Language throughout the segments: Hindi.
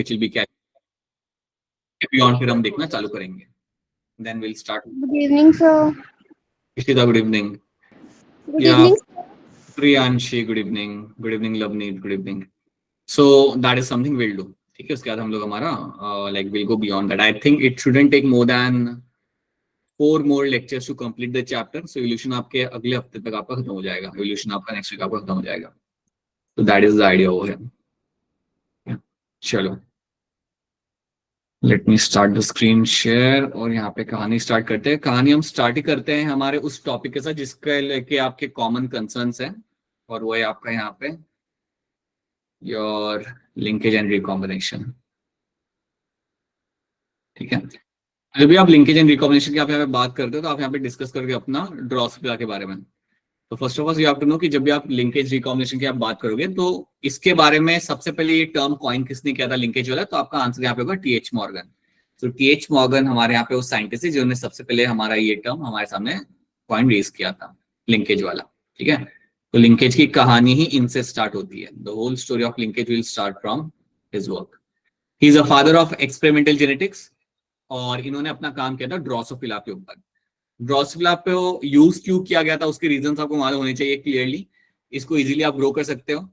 which will be beyond फिर हम देखना चालू करेंगे. Then we'll start. Good evening, sir. Ishita, good evening. Good Yeah, evening. Priyanshi, good evening. Good evening, Lavneet, good evening. So that is something we'll do. ठीक है, उसके बाद हम लोग हमारा like we'll go beyond that. I think it shouldn't take more than 4 more lectures to complete the chapter. So evolution आपके अगले हफ्ते तक आपका खत्म हो जाएगा. Evolution आपका next week आपका खत्म हो जाएगा. So that is the idea over here. Yeah. चलो. Let me start the screen share और यहाँ पे कहानी स्टार्ट करते हैं. कहानी हम स्टार्ट ही करते हैं हमारे उस टॉपिक के साथ जिसके लेके आपके कॉमन कंसर्न्स हैं, और वो है आपका यहाँ पे योर लिंकेज एंड रिकॉम्बिनेशन. ठीक है, जब भी आप लिंकेज एंड रिकॉम्बिनेशन की आप यहाँ पे बात करते हो तो आप यहाँ पे डिस्कस करके अपना ड्रॉसफिला के बारे में. तो first of all you have to know कि जब भी आप लिंकेज रिकॉम्बिनेशन की आप बात करोगे तो इसके बारे में सबसे पहले ये टर्म कॉइन किसने किया था लिंकेज वाला, तो आपका आंसर यहाँ पे होगा टीएच मॉर्गन. तो टीएच मॉर्गन हमारे यहाँ पे वो साइंटिस्ट है जिन्होंने सबसे पहले हमारा ये टर्म हमारे सामने कॉइन रेज किया था, लिंकेज वाला. ठीक है, तो लिंकेज की कहानी ही इनसे स्टार्ट होती है. The whole story of linkage will start from his work. He is a father of experimental genetics और इन्होंने अपना काम किया था ड्रोसोफिला के ऊपर. ड्रोसोफिला पे यूज क्यों किया गया था उसके रीजंस आपको मालूम होने चाहिए क्लियरली. इसको इजीली आप ग्रो कर सकते हो.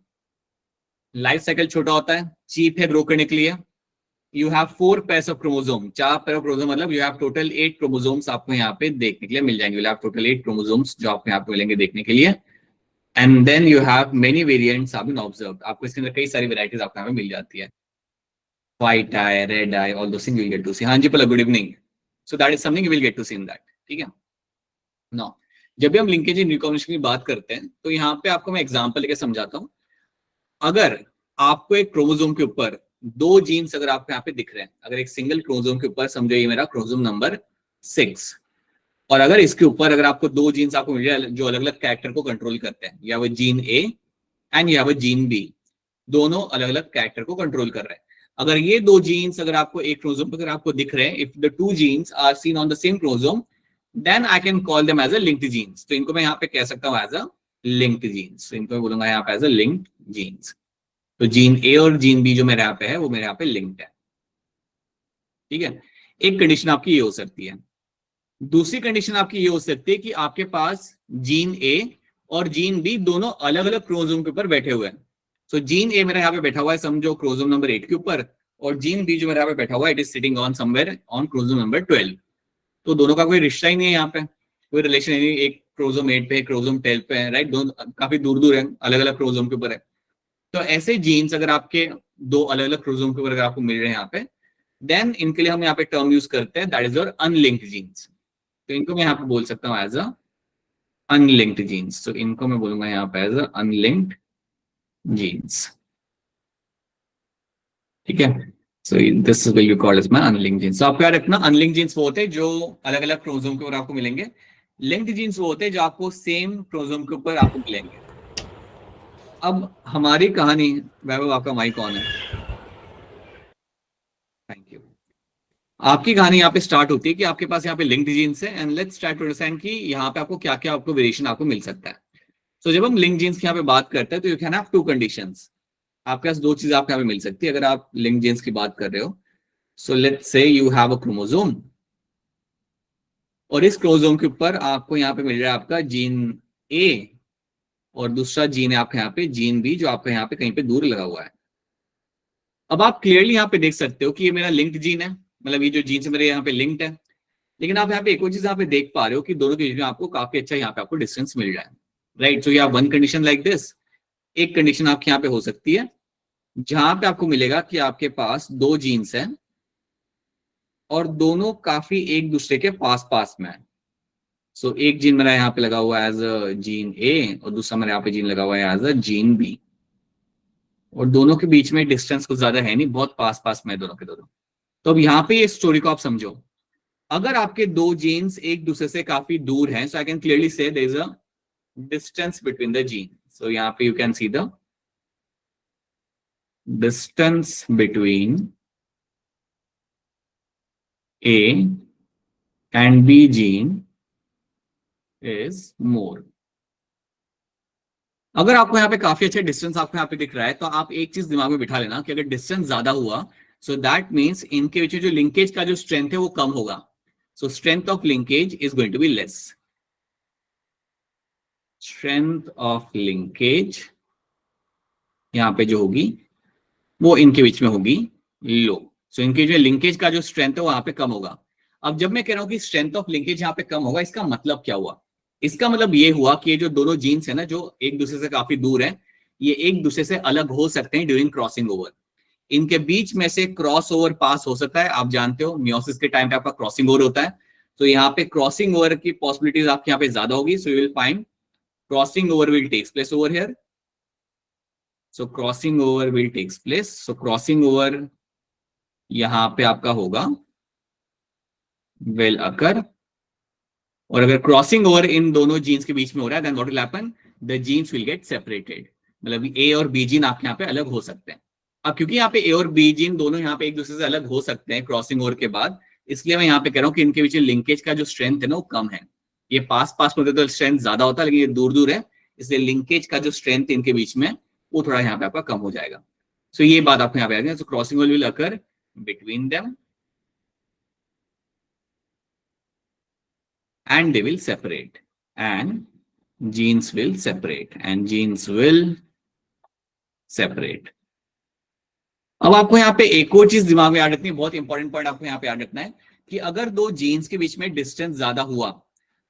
लाइफ साइकिल छोटा होता है, चीप है ग्रो करने के लिए. You have 4 pairs of chromosome. 4 pair of chromosome मतलब यू हैव टोटल 8 क्रोमोसोम्स आपको यहाँ पे देखने के लिए मिल जाएंगे. यू हैव टोटल 8 क्रोमोसोम्स जो आपको यहाँ पे मिलेंगे देखने के लिए. And then you have many variants have been observed. आपको इसके अंदर कई सारी वेराइटीज आपको यहाँ पे मिल जाती है. White eye, red eye, all those things you will get to see. हाँ जी पहले good evening. So that is something you will get to see in that. ठीक है नो, जब भी हम लिंकेज इन रिकॉम्बिनेशन की बात करते हैं तो यहाँ पे आपको मैं एग्जांपल लेके समझाता हूँ. अगर आपको एक क्रोमोसोम के ऊपर 2 जीन्स अगर आपको यहाँ पे दिख रहे हैं, अगर एक सिंगल क्रोमोसोम के ऊपर समझो ये मेरा क्रोमोसोम नंबर 6, और अगर इसके ऊपर अगर आपको 2 जीन्स आपको मिल रहे हैं जो अलग अलग कैरेक्टर को कंट्रोल करते हैं, या वो जीन ए एंड या वो जीन बी, दोनों अलग अलग कैरेक्टर को कंट्रोल कर रहे हैं. अगर ये 2 जीन्स अगर आपको एक क्रोमोसोम पर अगर आपको दिख रहे हैं, if the 2 genes are seen on the same chromosome, then I can call them as a linked genes. तो इनको मैं यहाँ पे कह सकता हूँ as a linked genes. तो इनको मैं बोलूंगा यहाँ पे as a linked genes. तो जीन ए और जीन बी जो मेरे यहाँ पे है वो मेरे यहाँ पे लिंक्ड है. ठीक है, एक कंडीशन आपकी ये हो सकती है. दूसरी कंडीशन आपकी ये हो सकती है कि आपके पास जीन ए और जीन बी दोनों अलग अलग क्रोमोसोम के ऊपर बैठे हुए हैं. सो जीन ए मेरा यहाँ पे बैठा हुआ है समझो क्रोमोसोम नंबर 8 के ऊपर, और जीन बी जो मेरे यहाँ पे बैठा हुआ है it is sitting on somewhere on chromosome number 12. तो दोनों का कोई रिश्ता ही नहीं है, यहाँ पे कोई रिलेशन नहीं. एक क्रोमोसोम 8 पे, क्रोमोसोम 12 पे है, राइट. दोनों काफी दूर दूर है, अलग अलग क्रोमोसोम के ऊपर है. तो ऐसे जीन्स अगर आपके 2 अलग अलग क्रोमोसोम के ऊपर अगर आपको मिल रहे हैं यहाँ पे, देन इनके लिए हम यहाँ पे टर्म यूज करते हैं that is your unlinked genes. तो इनको मैं यहाँ पे बोल सकता हूँ एज अ अनलिंक्ड जीन्स. तो इनको मैं बोलूंगा यहाँ पे एज अ अनलिंक्ड जीन्स. ठीक है, so this will be called as my unlinked genes. So आपको याद रखना unlinked genes वो होते हैं जो अलग अलग क्रोमोसोम के ऊपर आपको मिलेंगे. linked genes वो होते हैं जो आपको सेम क्रोमोसोम के ऊपर आपको मिलेंगे. अब हमारी कहानी, वैभव आपका माइक ऑन है, थैंक यू. आपकी कहानी यहाँ पे स्टार्ट होती है कि आपके पास यहाँ पे लिंक्ड जीन्स है, and let's try to understand कि यहाँ पे आपको क्या क्या आपको वेरिएशन आपको मिल सकता है. तो जब हम लिंक्ड जीन्स की यहाँ पे बात करते हैं तो यू कैन हैव 2 कंडीशंस. आपके पास 2 चीजें आपको यहाँ पे मिल सकती है अगर आप लिंक्ड जीन्स की बात कर रहे हो. So let's say you have a chromosome, और इस क्रोमोसोम के ऊपर आपको यहाँ पे मिल रहा है आपका जीन ए, और दूसरा जीन है आपके यहाँ पे जीन बी जो आपका यहाँ पे कहीं पे दूर लगा हुआ है. अब आप क्लियरली यहाँ पे देख सकते हो कि ये मेरा लिंक्ड जीन है, मतलब ये जो जीन से मेरे यहाँ पे लिंक्ड है. लेकिन आप यहाँ पे एक और चीज यहाँ पे देख पा रहे हो कि दोनों के बीच में आपको काफी अच्छा यहाँ पे आपको डिस्टेंस मिल रहा है, right. So you have one condition like this. एक कंडीशन आपके यहाँ पे हो सकती है जहां पे आपको मिलेगा कि आपके पास 2 जीन्स हैं और दोनों काफी एक दूसरे के पास पास में है. सो एक जीन मेरा यहाँ पे लगा हुआ है एज अ जीन ए, और दूसरा मेरा यहाँ पे जीन लगा हुआ है एज अ जीन बी, और दोनों के बीच में डिस्टेंस कुछ ज्यादा है नहीं, बहुत पास पास में दोनों के दोनों. तो अब यहाँ पे ये स्टोरी को आप समझो. अगर आपके 2 जीन्स एक दूसरे से काफी दूर हैं, so I can clearly see there is a distance between the gene. So यहाँ पे you can see the distance between A and B gene is more. अगर आपको यहाँ पे काफी अच्छा डिस्टेंस आपको यहाँ पे दिख रहा है तो आप एक चीज दिमाग में बिठा लेना कि अगर डिस्टेंस ज्यादा हुआ सो दैट मीन्स इनके बीच में जो लिंकेज का जो स्ट्रेंथ है वो कम होगा. So strength of linkage is going to be less. Strength of linkage यहां पे जो होगी वो इनके बीच में होगी लो. सो इनके जो लिंकेज का जो स्ट्रेंथ है वो यहाँ पे कम होगा. अब जब मैं कह रहा हूं कि स्ट्रेंथ ऑफ लिंकेज यहाँ पे कम होगा, इसका मतलब क्या हुआ? इसका मतलब ये हुआ कि ये जो दोनों जीन्स है ना, जो एक दूसरे से काफी दूर है, ये एक दूसरे से अलग हो सकते हैं ड्यूरिंग क्रॉसिंग ओवर. इनके बीच में से क्रॉस ओवर पास हो सकता है. आप जानते हो मियोसिस के टाइम पे आपका क्रॉसिंग ओवर होता है, तो यहाँ पे क्रॉसिंग ओवर की पॉसिबिलिटीज आपके यहाँ पे ज्यादा होगी. So you will find crossing over will takes place over here. So crossing over will takes place. So crossing over यहां पे आपका होगा विल अकर. और अगर क्रॉसिंग ओवर इन दोनों जीन्स के बीच में हो रहा है, then what will happen? The genes will get separated. मतलब ए और बी जीन आपके यहाँ पे अलग हो सकते हैं. अब क्योंकि यहाँ पे ए और बी जीन दोनों यहाँ पे एक दूसरे से अलग हो सकते हैं क्रॉसिंग ओवर के बाद, इसलिए मैं यहाँ पे कह रहा हूँ कि इनके बीच लिंकेज का जो स्ट्रेंथ है ना वो कम है. ये पास पास में होते तो स्ट्रेंथ ज्यादा होता है, लेकिन ये दूर दूर है, इसलिए लिंकेज का जो स्ट्रेंथ इनके बीच में वो थोड़ा यहाँ पे आपका कम हो जाएगा. सो ये बात आपको यहाँ पे आ गया. So crossing over will occur between them and they will separate, and genes will separate, and genes will separate. अब आपको यहाँ पे एक और चीज दिमाग में याद रखनी है, बहुत इंपॉर्टेंट पॉइंट आपको यहाँ पे याद रखना है कि अगर दो जीन्स के बीच में डिस्टेंस ज्यादा हुआ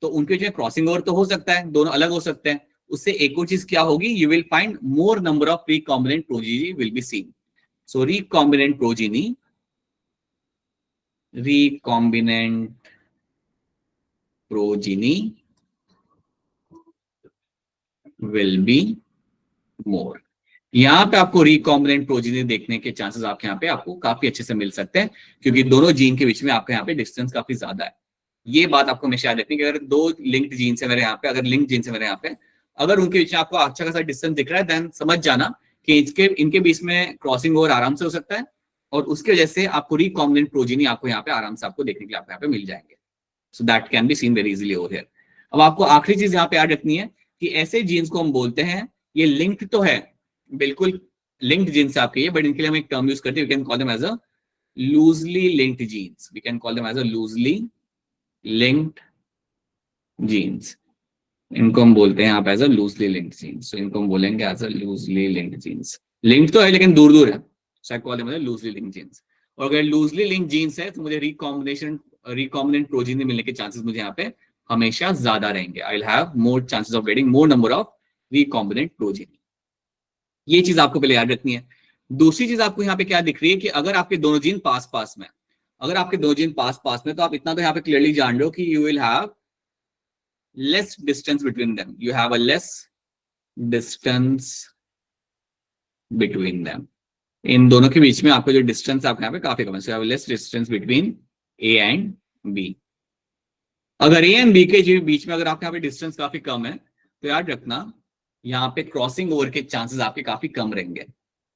तो उनके बीच में क्रॉसिंग ओवर तो हो सकता है, दोनों अलग हो सकते हैं. उससे एक और चीज क्या होगी? You will find more number of recombinant progeny will be seen. So recombinant progeny will be more. यहाँ पे आपको रिकॉम्बिनेंट प्रोजीनी देखने के चांसेस आपके यहाँ पे आपको काफी अच्छे से मिल सकते हैं, क्योंकि दोनों जीन के बीच में आपके यहाँ पे डिस्टेंस काफी ज्यादा है. ये बात आपको हमेशा याद रखनी है कि अगर दो लिंक्ड जीन्स है मेरे यहाँ पे, अगर लिंक्ड जीन्स है मेरे यहाँ पे, अगर उनके बीच में आपको अच्छा खासा डिस्टेंस दिख रहा है, देन समझ जाना कि इनके बीच में क्रॉसिंग ओवर आराम से हो सकता है, और उसकी वजह से आपको रिकॉम्बिनेंट प्रोजीनी आपको यहाँ पे आराम से आपको देखने के लिए आपको यहाँ पे मिल जाएंगे. So that can be seen very easily over here. अब आपको आखिरी चीज यहाँ पे याद रखनी है कि ऐसे जीन्स को हम बोलते हैं, ये लिंक्ड तो है, बिल्कुल लिंक्ड जीन्स आपके ये, बट इनके लिए हम एक टर्म यूज करते हैं, we can call them as a loosely linked genes. We can call them as a loosely linked genes. इनको हम बोलते हैं यहाँ पे as a loosely linked genes. तो इनको हम बोलेंगे as a loosely linked genes. Linked तो है लेकिन दूर दूर है, so I call them as a loosely linked genes. और अगर लूजली लिंक्ड जीन्स है तो मुझे रिकॉम्बिनेंट प्रोजीनी मिलने के चांसेस मुझे यहाँ पे हमेशा ज्यादा रहेंगे. I will have more chances of getting more number of recombinant progeny. ये चीज आपको पहले याद रखनी है. दूसरी चीज आपको यहाँ पे क्या दिख रही है कि अगर आपके दोनों जीन पास पास में, अगर आपके दोनों जीन पास पास में, तो आप इतना तो यहाँ पे क्लियरली जान रहे हो कि you will have less distance between them. You have a less distance between them. इन दोनों के बीच में आपका जो डिस्टेंस आपके यहाँ पे काफी कम है. So have less distance between A and B. अगर ए एंड बी के बीच में अगर आपके यहाँ पे डिस्टेंस काफी कम है, तो याद रखना यहाँ पे क्रॉसिंग ओवर के चांसेस आपके काफी कम रहेंगे.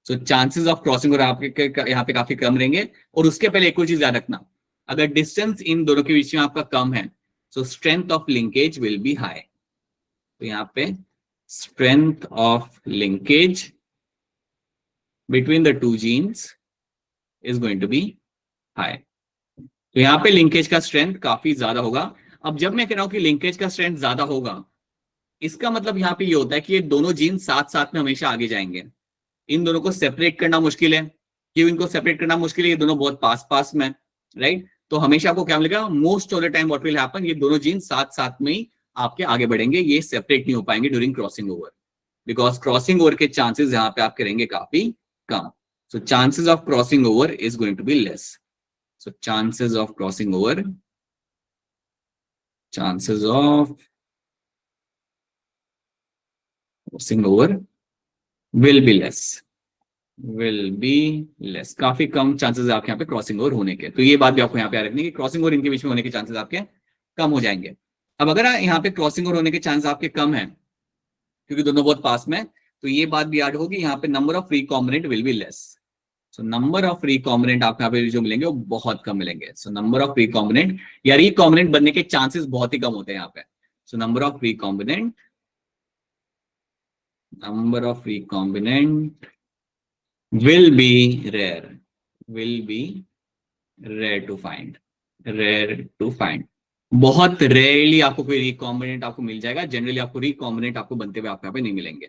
सो चांसेस ऑफ क्रॉसिंग ओवर आपके यहाँ पे काफी कम रहेंगे. और उसके पहले एक और चीज याद रखना, अगर डिस्टेंस इन दोनों के बीच में आपका कम है, so strength of linkage will be high. तो यहाँ पे strength of linkage between the two genes is going to be high. तो यहाँ पे लिंकेज का स्ट्रेंथ काफी ज्यादा होगा. अब जब मैं कह रहा हूं कि लिंकेज का स्ट्रेंथ ज्यादा होगा, इसका मतलब यहाँ पे ये होता है कि ये दोनों जीन साथ साथ में हमेशा आगे जाएंगे. इन दोनों को सेपरेट करना मुश्किल है. क्यों इनको सेपरेट करना मुश्किल है? ये दोनों बहुत पास पास में, राइट? तो हमेशा आपको क्या मिलेगा? Most of the time what will happen, ये दोनों जीन साथ साथ में ही आपके आगे बढ़ेंगे, ये सेपरेट नहीं हो पाएंगे during crossing over, because crossing over के चांसेस यहाँ पे आपके रहेंगे काफी कम. So chances of crossing over is going to be less. So chances of crossing over, chances of crossing over will be less. काफी कम चांसेस है आपके यहाँ पे क्रॉसिंग ओवर होने के. तो ये बात भी आपको यहाँ पे याद रखनी है कि क्रॉसिंग ओवर इनके बीच में होने के चांसेस आपके कम हो जाएंगे. अब अगर यहाँ पे क्रॉसिंग ओवर होने के चांसेस आपके कम है क्योंकि दोनों बहुत पास में, तो ये बात भी याद होगी, यहाँ पे number of recombinant will be less. So number of recombinant आपको यहाँ पे जो मिलेंगे वो बहुत कम मिलेंगे. सो नंबर ऑफ रिकॉम्बिनेंट या रिकॉम्बिनेंट बनने के चांसेस बहुत ही कम होते हैं यहाँ पे. सो number of recombinant will be rare. will be rare to find, rare to find। बहुत रेयरली आपको कोई रिकॉम्बिनेंट आपको मिल जाएगा, जनरली आपको रिकॉम्बिनेंट आपको बनते हुए आपको यहाँ पे नहीं मिलेंगे।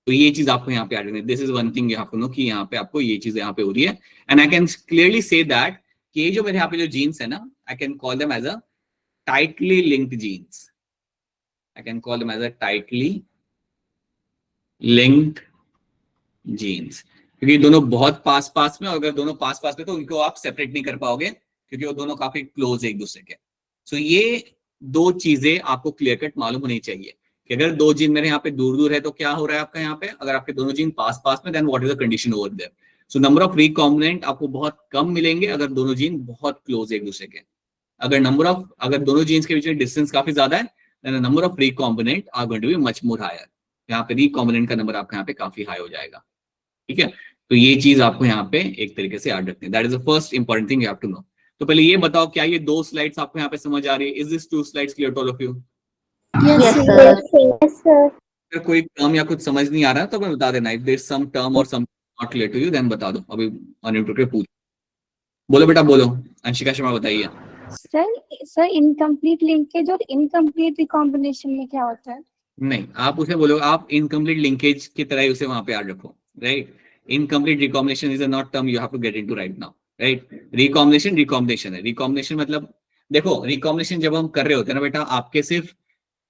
तो ये चीज आपको यहाँ पे ऐड करनी है। This is one thing you have to know कि यहाँ पे आपको ये चीज यहाँ पे हो रही है। And I can clearly say that कि ये जो मेरे यहाँ पे जो जीन्स है ना, I can call them as a tightly linked genes. I can call them as a tightly linked genes, क्योंकि दोनों बहुत पास पास में, और अगर दोनों पास पास में तो उनको आप सेपरेट नहीं कर पाओगे, क्योंकि वो दोनों काफी क्लोज है एक दूसरे के। सो ये दो चीजें आपको क्लियर कट मालूम होनी चाहिए कि अगर दो जीन मेरे यहाँ पे दूर दूर है तो क्या हो रहा है आपका यहाँ पे, अगर आपके दोनों जीन पास पास में, then what is the condition over there. So number of recombinant आपको बहुत कम मिलेंगे अगर दोनों जीन बहुत क्लोज है एक दूसरे के। अगर दोनों जीन्स के बीच में डिस्टेंस काफी ज्यादा है, then number of recombinant are going to be much more higher. यहाँ पे रिकॉम्बिनेंट का नंबर आपका यहाँ पे काफी हाई हो जाएगा। ठीक है, तो ये चीज आपको यहाँ पे एक तरीके से याद रखनी है। That is the first important thing you have to know. तो पहले ये बताओ, क्या ये दो स्लाइड्स आपको यहाँ पे समझ आ रही है? Is this two slides clear to all of you? Yes, Yes, sir. sir. Yes, sir. अगर कोई टर्म या कुछ समझ नहीं आ रहा तो मैं बता देना। If there is some term और some not clear to you, then बता दो। अभी अनम्यूटेड के पूछ, बोलो बेटा बोलो। अंशिका शर्मा बताइए। सर इनकम्प्लीट लिंकेज और इनकम्प्लीट रिकॉम्बिनेशन में क्या होता है? नहीं, आप उसे बोलो, आप इनकम्प्लीट लिंकेज की तरह ही उसे वहां पे याद रखो, right. Incomplete recombination is a not term you have to get into right now, right. Recombination है। रिकॉम्बिनेशन मतलब देखो, रिकॉम्बिनेशन जब हम कर रहे होते हैं ना बेटा, आपके सिर्फ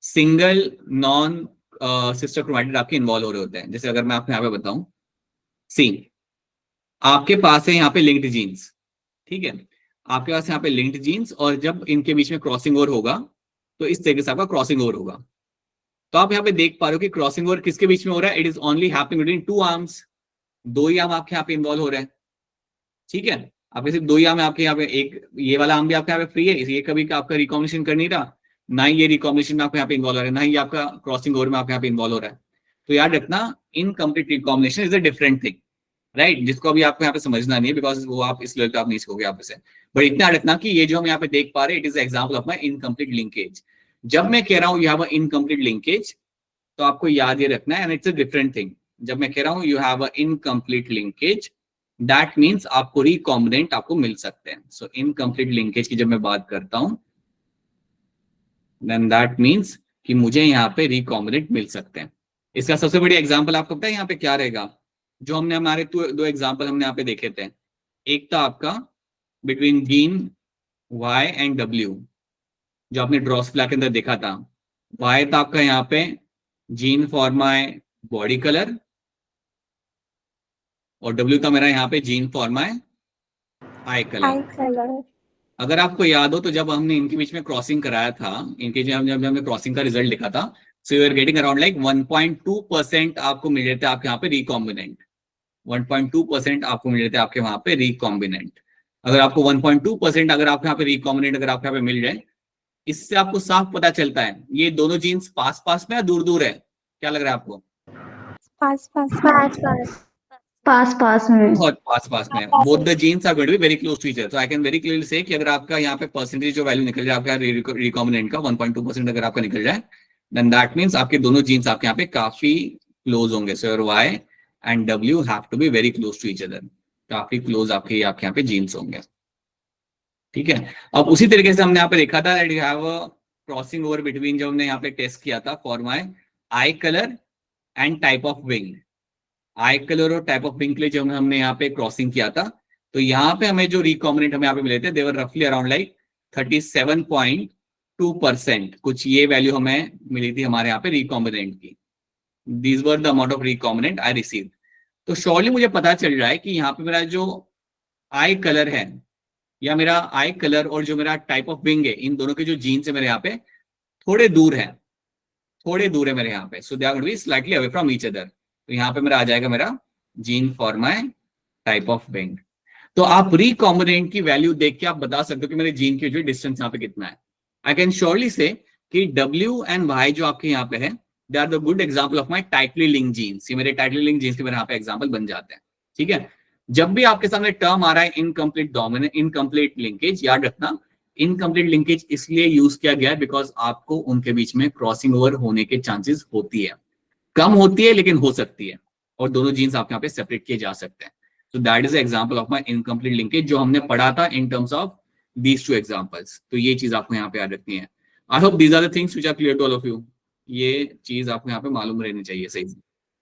सिंगल नॉन सिस्टर क्रोमैटिड आपके इन्वॉल्व हो रहे होते हैं। जैसे अगर मैं आपको यहाँ पे बताऊं, सी आपके पास है यहाँ पे लिंक्ड जीन्स, ठीक है, आपके पास यहाँ पे लिंक्ड जीन्स, और जब इनके बीच में क्रॉसिंग ओवर होगा तो इस तरीके से आपका क्रॉसिंग ओवर होगा। तो आप यहाँ पे देख पा रहे हो कि क्रॉसिंग ओवर किसके बीच में हो रहा है? It is only happening between two arms. दो ही आर्म आपके यहाँ पे इन्वॉल्व हो रहे हैं, ठीक है। आपके सिर्फ दो ही आर्म है आपके यहाँ पे, एक ये वाला आर्म भी आपके यहाँ पे फ्री है, ये कभी आपका रिकॉम्बिनेशन कर नहीं रहा, ना ही ये रिकॉम्बिनेशन में आपके यहाँ पे इन्वॉल्व हो रहा है, ना ही आपका क्रॉसिंग ओवर में आपके यहाँ पे इन्वॉल्व हो रहा है। तो याद रखना, incomplete recombination is a different thing, right, जिसको अभी आपको यहाँ पे समझना नहीं है, बिकॉज वो आप इस लेवल पे आप नहीं सीखोगे आप इसे। बट इतना याद रखना कि ये जो हम यहाँ पे देख पा रहे हैं, it is example of my incomplete linkage. जब मैं कह रहा हूँ you have a incomplete linkage, तो आपको याद ये रखना है, and it's a different thing. जब मैं कह रहा हूँ you have a incomplete linkage, that means आपको रिकॉम्बिनेंट आपको मिल सकते हैं। सो इनकम्प्लीट लिंकेज की जब मैं बात करता हूं, देन दैट मीन्स कि मुझे यहाँ पे रिकॉम्बिनेंट मिल सकते हैं। इसका सबसे बड़ी एग्जांपल आपको पता है यहाँ पे क्या रहेगा? जो हमने हमारे दो एग्जांपल हमने यहाँ पे देखे थे। एक था आपका between gene Y and W, जो आपने ड्रॉसफ्ला के अंदर देखा था। Y था आपका यहाँ पे gene for my body colour, और W था मेरा यहाँ पे gene for my I colour. I colour. अगर आपको याद हो तो जब हमने इनके बीच में क्रॉसिंग कराया था, इनके जब हमने क्रॉसिंग का रिजल्ट लिखा था, so you are getting around like 1.2% आपको मिल रहे थे आपके यहाँ पे रिकॉम्बिनेंट। 1.2% आपको मिल रहे थे आपके वहां पे रिकॉम्बिनेंट। अगर आपको 1.2% अगर आपके यहाँ पे रिकॉम्बिनेंट अगर आपके यहाँ पे मिल जाए, इससे आपको साफ पता चलता है ये दोनों जीन्स पास पास में या दूर दूर है? क्या लग रहा है आपको? पास पास पास में। बहुत पास पास में। Both the genes are going to be very close to each other. तो आई कैन वेरी क्लियरली से कि अगर आपका यहाँ पे परसेंटेज जो वैल्यू निकल जाए आपका रिकॉम्बिनेंट का 1.2% अगर आपका निकल जाए, देन दैट मींस आपके दोनों जीन्स आपके यहाँ पे काफी क्लोज होंगे। So your Y and W have to be very close to each other. काफी क्लोज आपके यहाँ पे जीन्स होंगे, ठीक है। अब उसी तरीके से हमने यहाँ पे देखा था that you have a crossing over between, जो हमने यहाँ पे टेस्ट किया था for my I colour and type of wing. I colour और टाइप ऑफ विंग के लिए जो हमने यहाँ पे क्रॉसिंग किया था, तो यहाँ पे हमें जो रिकॉम्बिनेंट हमें यहाँ पे मिले थे, देवर रफली अराउंड लाइक 37.2%, कुछ ये वैल्यू हमें मिली थी हमारे यहाँ पे रिकॉम्बिनेंट की। These were the amount of recombinant I receive. तो श्योरली मुझे पता चल रहा है कि यहाँ पे मेरा जो आई कलर है, या मेरा आई कलर और जो मेरा टाइप ऑफ विंग है, इन दोनों के जो जीन्स है मेरे यहाँ पे थोड़े दूर है, मेरे यहाँ पे। So they are going to be slightly away from each other. तो यहाँ पे मेरा आ जाएगा मेरा gene for my type of wing. तो आप रिकॉम्बिनेंट की वैल्यू देख के आप बता सकते हो कि मेरे जीन के जो डिस्टेंस यहाँ पे कितना है। आई कैन श्योरली से कि W एंड Y जो आपके यहाँ पे है, they are the good example of my tightly link genes. ये मेरे टाइटली लिंक जीन्स के मेरे यहाँ पे एग्जाम्पल बन जाते हैं, ठीक है। जब भी आपके सामने टर्म आ रहा है इनकम्प्लीट डोमिनेंट, इनकम्प्लीट लिंकेज, याद रखना इनकम्प्लीट लिंकेज इसलिए यूज किया गया है बिकॉज आपको उनके बीच में क्रॉसिंग ओवर होने के चांसेस होती है, कम होती है लेकिन हो सकती है, और दोनों जीन्स आप यहाँ पे सेपरेट किए जा सकते हैं। So that is the example of my incomplete linkage जो हमने पढ़ा था in terms of these two examples. तो ये चीज आपको यहाँ पे याद रखनी है. I hope these are the things which are clear to all of you. ये चीज आपको यहाँ पे मालूम रहनी चाहिए सही से,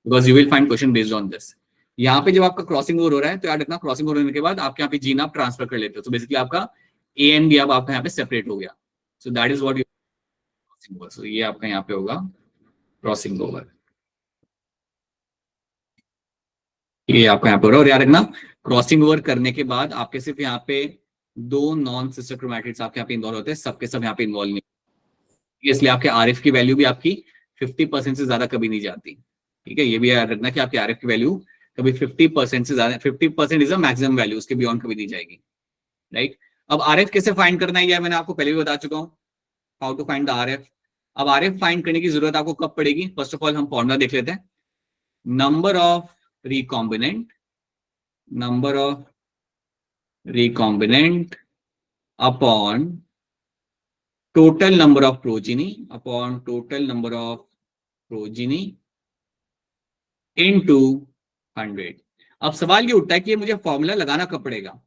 because you will find question based on this. यहाँ पे जब आपका क्रॉसिंग ओवर हो रहा है तो याद रखना क्रॉसिंग ओवर होने के बाद आपके यहाँ पे जीन आप ट्रांसफर कर लेते हो. तो बेसिकली आपका ए एंड बी अब आपका यहाँ पे सेपरेट हो गया. So that is what you crossing over. So ये आपका यहाँ पे होगा क्रॉसिंग ओवर. ये आपका यहाँ पे हो रहा है. और याद रखना क्रॉसिंग ओवर करने के बाद आपके सिर्फ यहाँ पे दो नॉन सिस्टर क्रोमैटिड्स आपके यहाँ पे इन्वॉल्व होते हैं, सबके सब यहाँ पे इन्वॉल्व नहीं. इसलिए आपके आरएफ की वैल्यू भी आपकी 50% से ज्यादा कभी नहीं जाती. ठीक है, ये भी याद रखना कि आपकी आरएफ की वैल्यू कभी 50% से ज्यादा, 50% इज अ मैक्सिमम वैल्यू, उसके बियॉन्ड कभी नहीं जाएगी. राइट. अब आरएफ कैसे फाइंड करना है, मैंने आपको पहले भी बता चुका हूँ, how to find the RF. अब आरएफ फाइंड करने की जरूरत आपको कब पड़ेगी? फर्स्ट ऑफ ऑल हम फॉर्मूला देख लेते हैं. Number of recombinant upon total number of progeny into 100. अब सवाल ये उठता है कि ये मुझे फॉर्मूला लगाना कब पड़ेगा,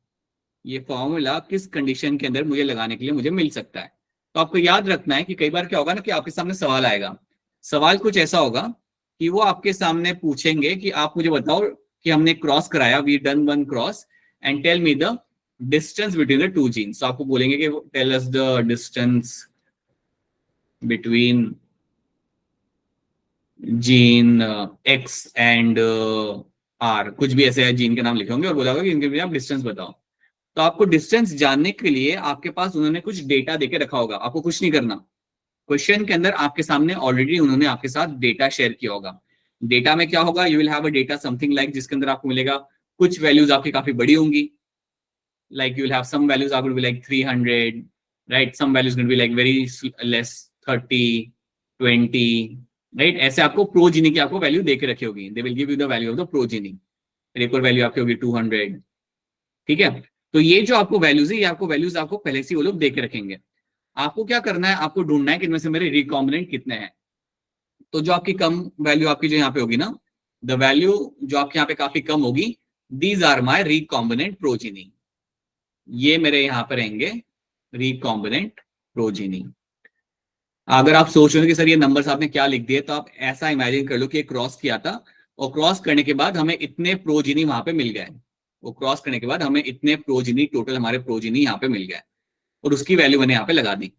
ये फॉर्मूला किस कंडीशन के अंदर मुझे लगाने के लिए मुझे मिल सकता है. तो आपको याद रखना है कि कई बार क्या होगा ना कि आपके सामने सवाल आएगा. सवाल कुछ ऐसा होगा कि वो आपके सामने पूछेंगे कि आप मुझे बताओ कि हमने क्रॉस कराया, we done one cross and tell me the distance between the two genes. तो आपको बोलेंगे कि tell us the distance between gene X and R, कुछ भी ऐसे जीन के नाम लिखे होंगे और बोला होगा कि इनके बीच आप डिस्टेंस बताओ. तो आपको डिस्टेंस जानने के लिए आपके पास उन्होंने कुछ डेटा देके रखा होगा. आपको कुछ नहीं करना, क्वेश्चन के अंदर आपके सामने ऑलरेडी उन्होंने आपके साथ डेटा शेयर किया होगा. डेटा में क्या होगा, you will have a data something like, जिसके अंदर आपको मिलेगा कुछ वैल्यूज आपकी काफी बड़ी होंगी, like you will have some values are going to be like 300, right, some values going to be like very less 30, 20, right. ऐसे आपको प्रोजीनी की आपको वैल्यू देके रखी होगी. They will give you the value of the progeny. एक और वैल्यू आपकी होगी 200. ठीक है, तो ये जो आपको वैल्यूज है, ये आपको वैल्यूज आपको पहले से वो लोग देके रखेंगे. आपको क्या करना है, आपको ढूंढना है कि इनमें से मेरे रिकॉम्बिनेंट कितने हैं. तो जो आपकी कम वैल्यू आपकी जो यहाँ पे होगी ना, द वैल्यू जो आपके यहाँ पे काफी कम होगी, these are my recombinant progeny. ये मेरे यहाँ पे रहेंगे रिकॉम्बिनेंट प्रोजीनी. अगर आप सोच रहे हो कि सर ये नंबर्स आपने क्या लिख दिए, तो आप ऐसा इमेजिन कर लो कि क्रॉस किया था और क्रॉस करने के बाद हमें इतने प्रोजीनी वहां पे मिल गए. वो क्रॉस करने के बाद हमें इतने प्रोजीनी, टोटल हमारे प्रोजीनी यहाँ पे मिल गए और उसकी वैल्यू मैंने यहाँ पे लगा दी.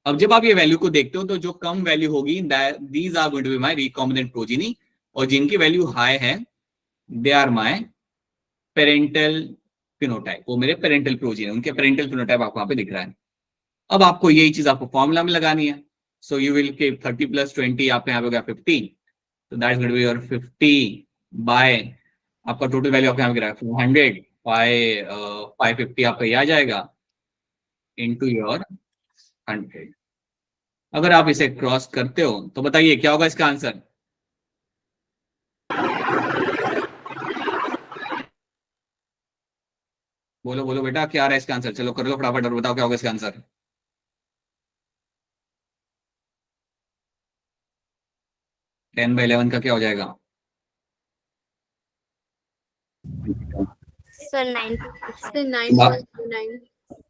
अब जब आप ये वैल्यू को देखते हो तो जो कम वैल्यू होगी, these are going to be my recombinant progeny, और जिनकी वैल्यू हाई है they are my parental phenotype. वो मेरे पेरेंटल प्रोजीनी, उनके पेरेंटल फिनोटाइप आपको वहां पे दिख रहा है. अब आपको यही चीज आपको फॉर्मूला में लगानी है. सो यू विल कीप 30 + 20, आपके यहाँ पे हो गया 50. तो that is going to be your 50 by आपका टोटल वैल्यू आपके यहाँ पे 400 बाय 550 आपका ये आ जाएगा इनटू योर 100. अगर आप इसे क्रॉस करते हो तो बताइए क्या होगा इसका आंसर. बोलो बोलो बेटा, क्या आ रहा है इसका आंसर? चलो कर लो फटाफट और बताओ क्या होगा इसका आंसर. 10/11 का क्या हो जाएगा? Sir, 9. Sir, 9.9.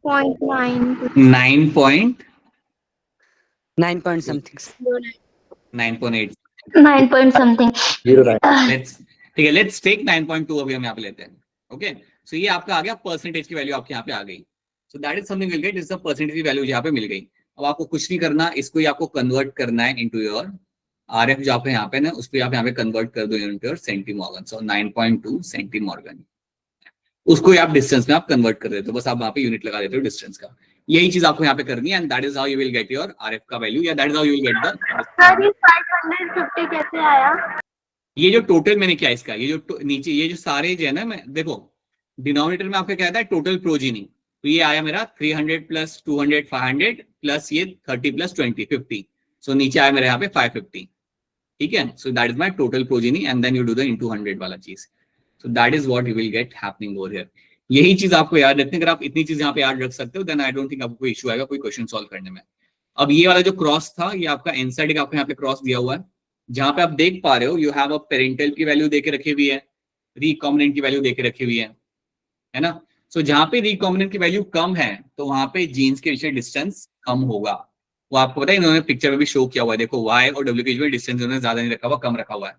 9.9. 9 point something. 9.8. 9 point something. ठीक है, लेट्स टेक 9.2 अभी हम यहाँ पे लेते हैं. ओके, सो ये आपका आ गया परसेंटेज की वैल्यू आपके यहाँ पे आ गई. सो that is something will get, is the percentage की वैल्यू यहाँ पे मिल गई. अब आपको कुछ नहीं करना, इसको ही आपको कन्वर्ट करना है इनटू योर आरएफ जो आपके यहाँ पे ना, उसको आप यहाँ पे कन्वर्ट कर दो इनटू योर सेंटीमॉर्गन. सो 9.2 सेंटीमॉर्गन, उसको आप डिस्टेंस में आप कन्वर्ट कर देते हो. बस आप वहाँ पे यूनिट लगा देते हो डिस्टेंस का. यही चीज आपको यहाँ पे करनी है, and that is how you will get your RF का वैल्यू, या that is how you will get the. Sir ये 550 कैसे आया? ये जो टोटल मैंने क्या इसका, ये जो नीचे ये जो सारे जो है ना, मैं देखो डिनोमिनेटर में आपका क्या था, टोटल प्रोजीनी. तो ये आया मेरा 300 + 200 500 प्लस ये 30 + 20 50. सो नीचे आया मेरे यहाँ पे 550. ठीक है, so that is my total progeny, and then you do the into 100 वाला चीज. So that is what you will get happening over here. यही चीज आपको याद रखनी है. अगर आप इतनी चीज यहाँ पे याद रख सकते हो, देन आई डोंट थिंक आपको कोई इशू आएगा कोई क्वेश्चन सॉल्व करने में. अब ये वाला जो क्रॉस था, ये आपका एनसाइड आपको यहाँ पे क्रॉस दिया हुआ है, जहां पे आप देख पा रहे हो यू हैव अ पेरेंटल की वैल्यू देके रखी हुई है, रिकॉम्बिनेंट की वैल्यू देके रखी हुई है ना। सो जहां पे रिकॉम्बिनेंट की वैल्यू कम है तो वहां पे जीन्स के बीच में डिस्टेंस कम होगा। वो आपको पता है, इन्होंने पिक्चर में भी शो किया हुआ है, देखो Y और W के बीच में डिस्टेंस उन्होंने ज्यादा नहीं रखा हुआ, कम रखा हुआ है।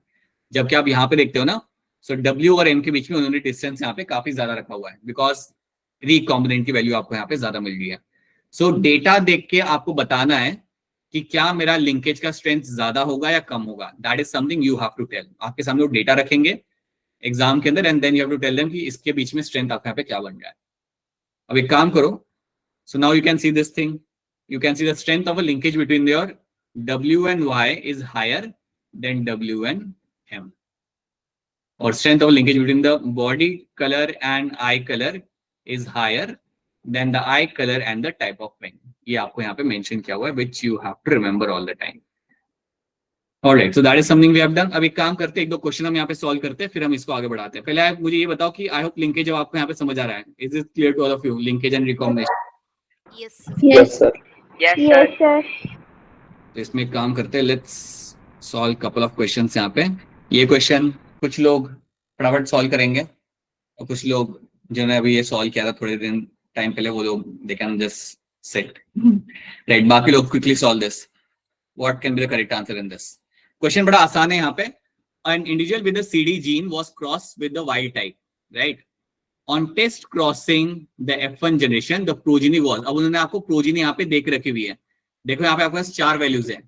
जबकि आप यहाँ पे देखते हो ना, सो W और M के बीच में उन्होंने डिस्टेंस यहाँ पे काफी ज्यादा रखा हुआ है, बिकॉज रिकॉम्बिनेंट की वैल्यू आपको यहाँ पे ज्यादा मिल रही है। सो डेटा देख के आपको बताना है कि क्या मेरा लिंकेज का स्ट्रेंथ ज्यादा होगा या कम होगा। That is something you have to tell. आपके सामने वो डेटा रखेंगे एग्जाम के अंदर and then you have to tell them कि इसके बीच में स्ट्रेंथ आपके यहाँ पे क्या बन रहा है। अब एक काम करो, सो now you can see this thing, you can see the strength of a linkage between your W and Y is higher than W and M, or strength of a linkage between the body color and eye color is higher than the eye color and the type of pen. ये आपको यहाँ पे mention किया हुआ है, which you have to remember all the time. Alright, so that is something we have done. अब एक काम करते हैं, एक दो क्वेश्चन हम यहाँ पे सॉल्व करते हैं, फिर हम इसको आगे बढ़ाते हैं। पहले आप मुझे ये बताओ कि आई होप लिंकेज आपको यहाँ पे समझ आ रहा है। Is it clear to all of you, linkage and recombination? Yes, sir. Yes, sir. Yes, yes, sir. sir. तो इसमें एक काम करते हैं, let's solve couple of questions यहाँ पे। ये क्वेश्चन कुछ लोग फटाफट सॉल्व करेंगे और कुछ लोग जिन्होंने अभी ये सॉल्व किया था थोड़े दिन टाइम पहले, वो लोग they can just sit right. बाकी लोग quickly solve this. What can be the correct answer in this question? बड़ा आसान है यहाँ पे। An individual with the CD gene was cross with the Y type, right? On test crossing the F1 generation the progeny was. अब उन्होंने आपको प्रोजेनी यहाँ पे देख रखी हुई है। देखो यहाँ पे आपके पास 4 वैल्यूज है।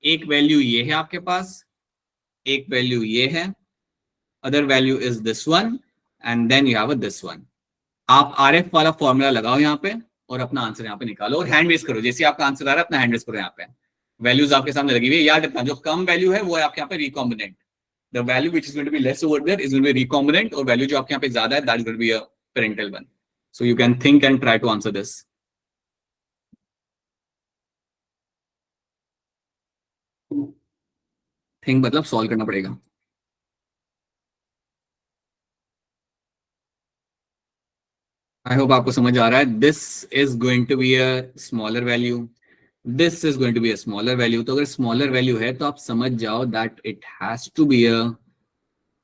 एक वैल्यू ये है आपके पास, एक वैल्यू ये है, other value is this one and then you have this one. आप RF वाला फॉर्मूला लगाओ यहाँ पे और अपना आंसर यहाँ पे निकालो और हैंड रेज करो। जैसे आपका आंसर आ रहा है अपना हैंड रेज करो। यहाँ पे वैल्यूज आपके सामने लगी हुई है। याद रखना, जो कम वैल्यू है वो है आपके यहाँ पे recombinant. The value which is going to be less over there is going to be recombinant, और वैल्यू जो आपके यहाँ पे ज्यादा है that is going to be a parental one. So you can think and try to answer this. Think मतलब सॉल्व करना पड़ेगा। आई होप आपको समझ आ रहा है। This is going to be a smaller value, this is going to be a smaller value. तो अगर स्मॉलर वैल्यू है तो आप समझ जाओ that it has to be a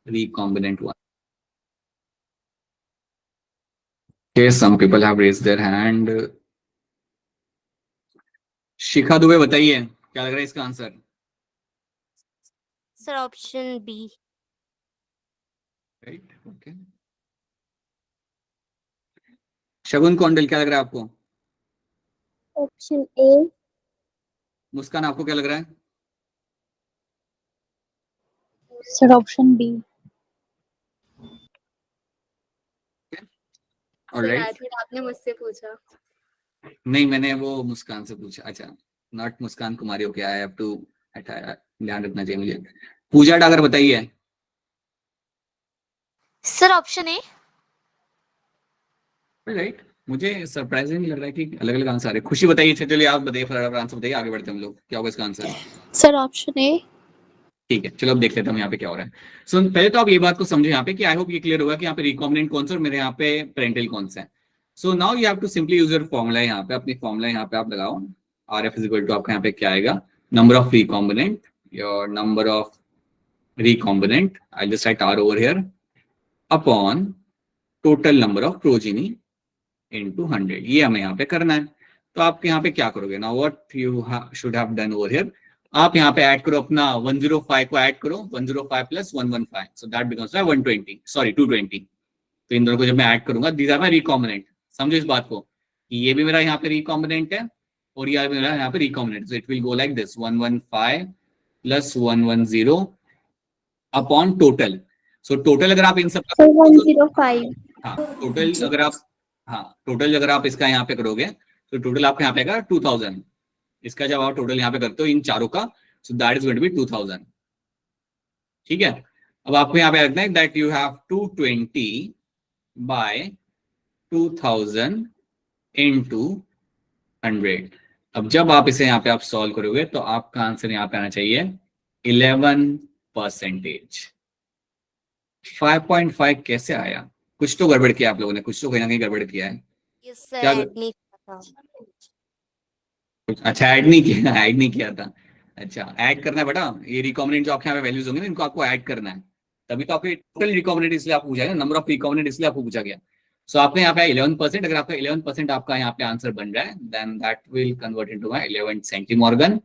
recombinant one. Okay, some people have raised their hand. Shikha Dubey बताइए क्या लग रहा है इसका answer? Sir, option B. Right, okay. Shagun Kaundal क्या लग रहा है आपको? Option A. मुस्कान आपको क्या लग रहा है? Sir, option B. Sir, alright. I think आपने मुझसे पूछा। नहीं, मैंने वो मुस्कान से पूछा। अच्छा, not Muskan Kumari. Okay, I have to ध्यान रखना चाहिए मुझे। पूजा डागर बताइए। Sir, option A. राइट, मुझे सरप्राइजिंग लग रहा है कि अलग अलग आंसर आ रहे हैं। खुशी बताइए। चलिए आप बताइए, फटाफट आंसर बताइए, आगे बढ़ते हैं हम लोग। क्या होगा इसका आंसर? Sir, option A. ठीक है, चलो अब देख लेते हैं हम यहाँ पे क्या हो रहा है। सो पहले तो आप ये बात को समझे यहाँ पे कि आई होप ये क्लियर होगा कि यहाँ पे रिकॉम्बिनेंट कौन सा और मेरे यहाँ पे पेरेंटल कौन सा है। So now you have to simply use your formula. यहाँ पे अपनी फॉर्मूला यहाँ पे आप लगाओ। RF इज इक्वल टू आपका यहाँ पे क्या आएगा? Number of recombinant, your number of recombinant, I just right R over here, upon total number of progeny into 100। ये हमें यहाँ पे करना है। तो आप यहाँ पे क्या करोगे? Now what you should have done over here, आप यहाँ पे ऐड करो अपना 105 को ऐड करो, 105 plus 115, so that becomes 120, sorry 220। तो इन दोनों को जब मैं ऐड करूंगा, दीज आर माय रिकॉम्बिनेंट। समझो इस बात को कि ये भी मेरा यहाँ पे रिकॉम्बिनेंट है और ये मेरा यहाँ पे recombinant. So it will go like this, 115 plus 110 upon total. So total अगर आप इन सब Sir, 105. हाँ टोटल अगर आप इसका यहाँ पे करोगे तो टोटल आपका यहाँ पे आएगा 2000। इसका जब आप टोटल यहाँ पे करते हो इन चारों का, so that is going to be 2000। ठीक है, अब आपको यहाँ पे रखना है that you have 220 by 2000 into 100। अब जब आप इसे यहाँ पे आप सॉल्व करोगे तो आपका आंसर यहाँ पे आना चाहिए 11%। 5.5 कैसे आया? कुछ तो गड़बड़ किया आप लोगों ने, कुछ तो कहीं ना कहीं गड़बड़ किया है। Yes, sir. क्या- Add नहीं किया था। अच्छा, ऐड नहीं किया, ऐड नहीं किया था। अच्छा, ऐड करना है बेटा। ये रिकॉम्बिनेंट जो आपके यहाँ पे वैल्यूज होंगे ना, इनको आपको ऐड करना है, तभी तो आपके टोटल रिकॉम्बिनेंट इसलिए आपको पूछा गया, नंबर ऑफ रिकॉम्बिनेंट इसलिए आपको पूछा गया। सो आपने यहाँ पे 11%, अगर आपका 11% आपका यहाँ पे आंसर बन रहा है, then that will convert into my 11 centimorgan,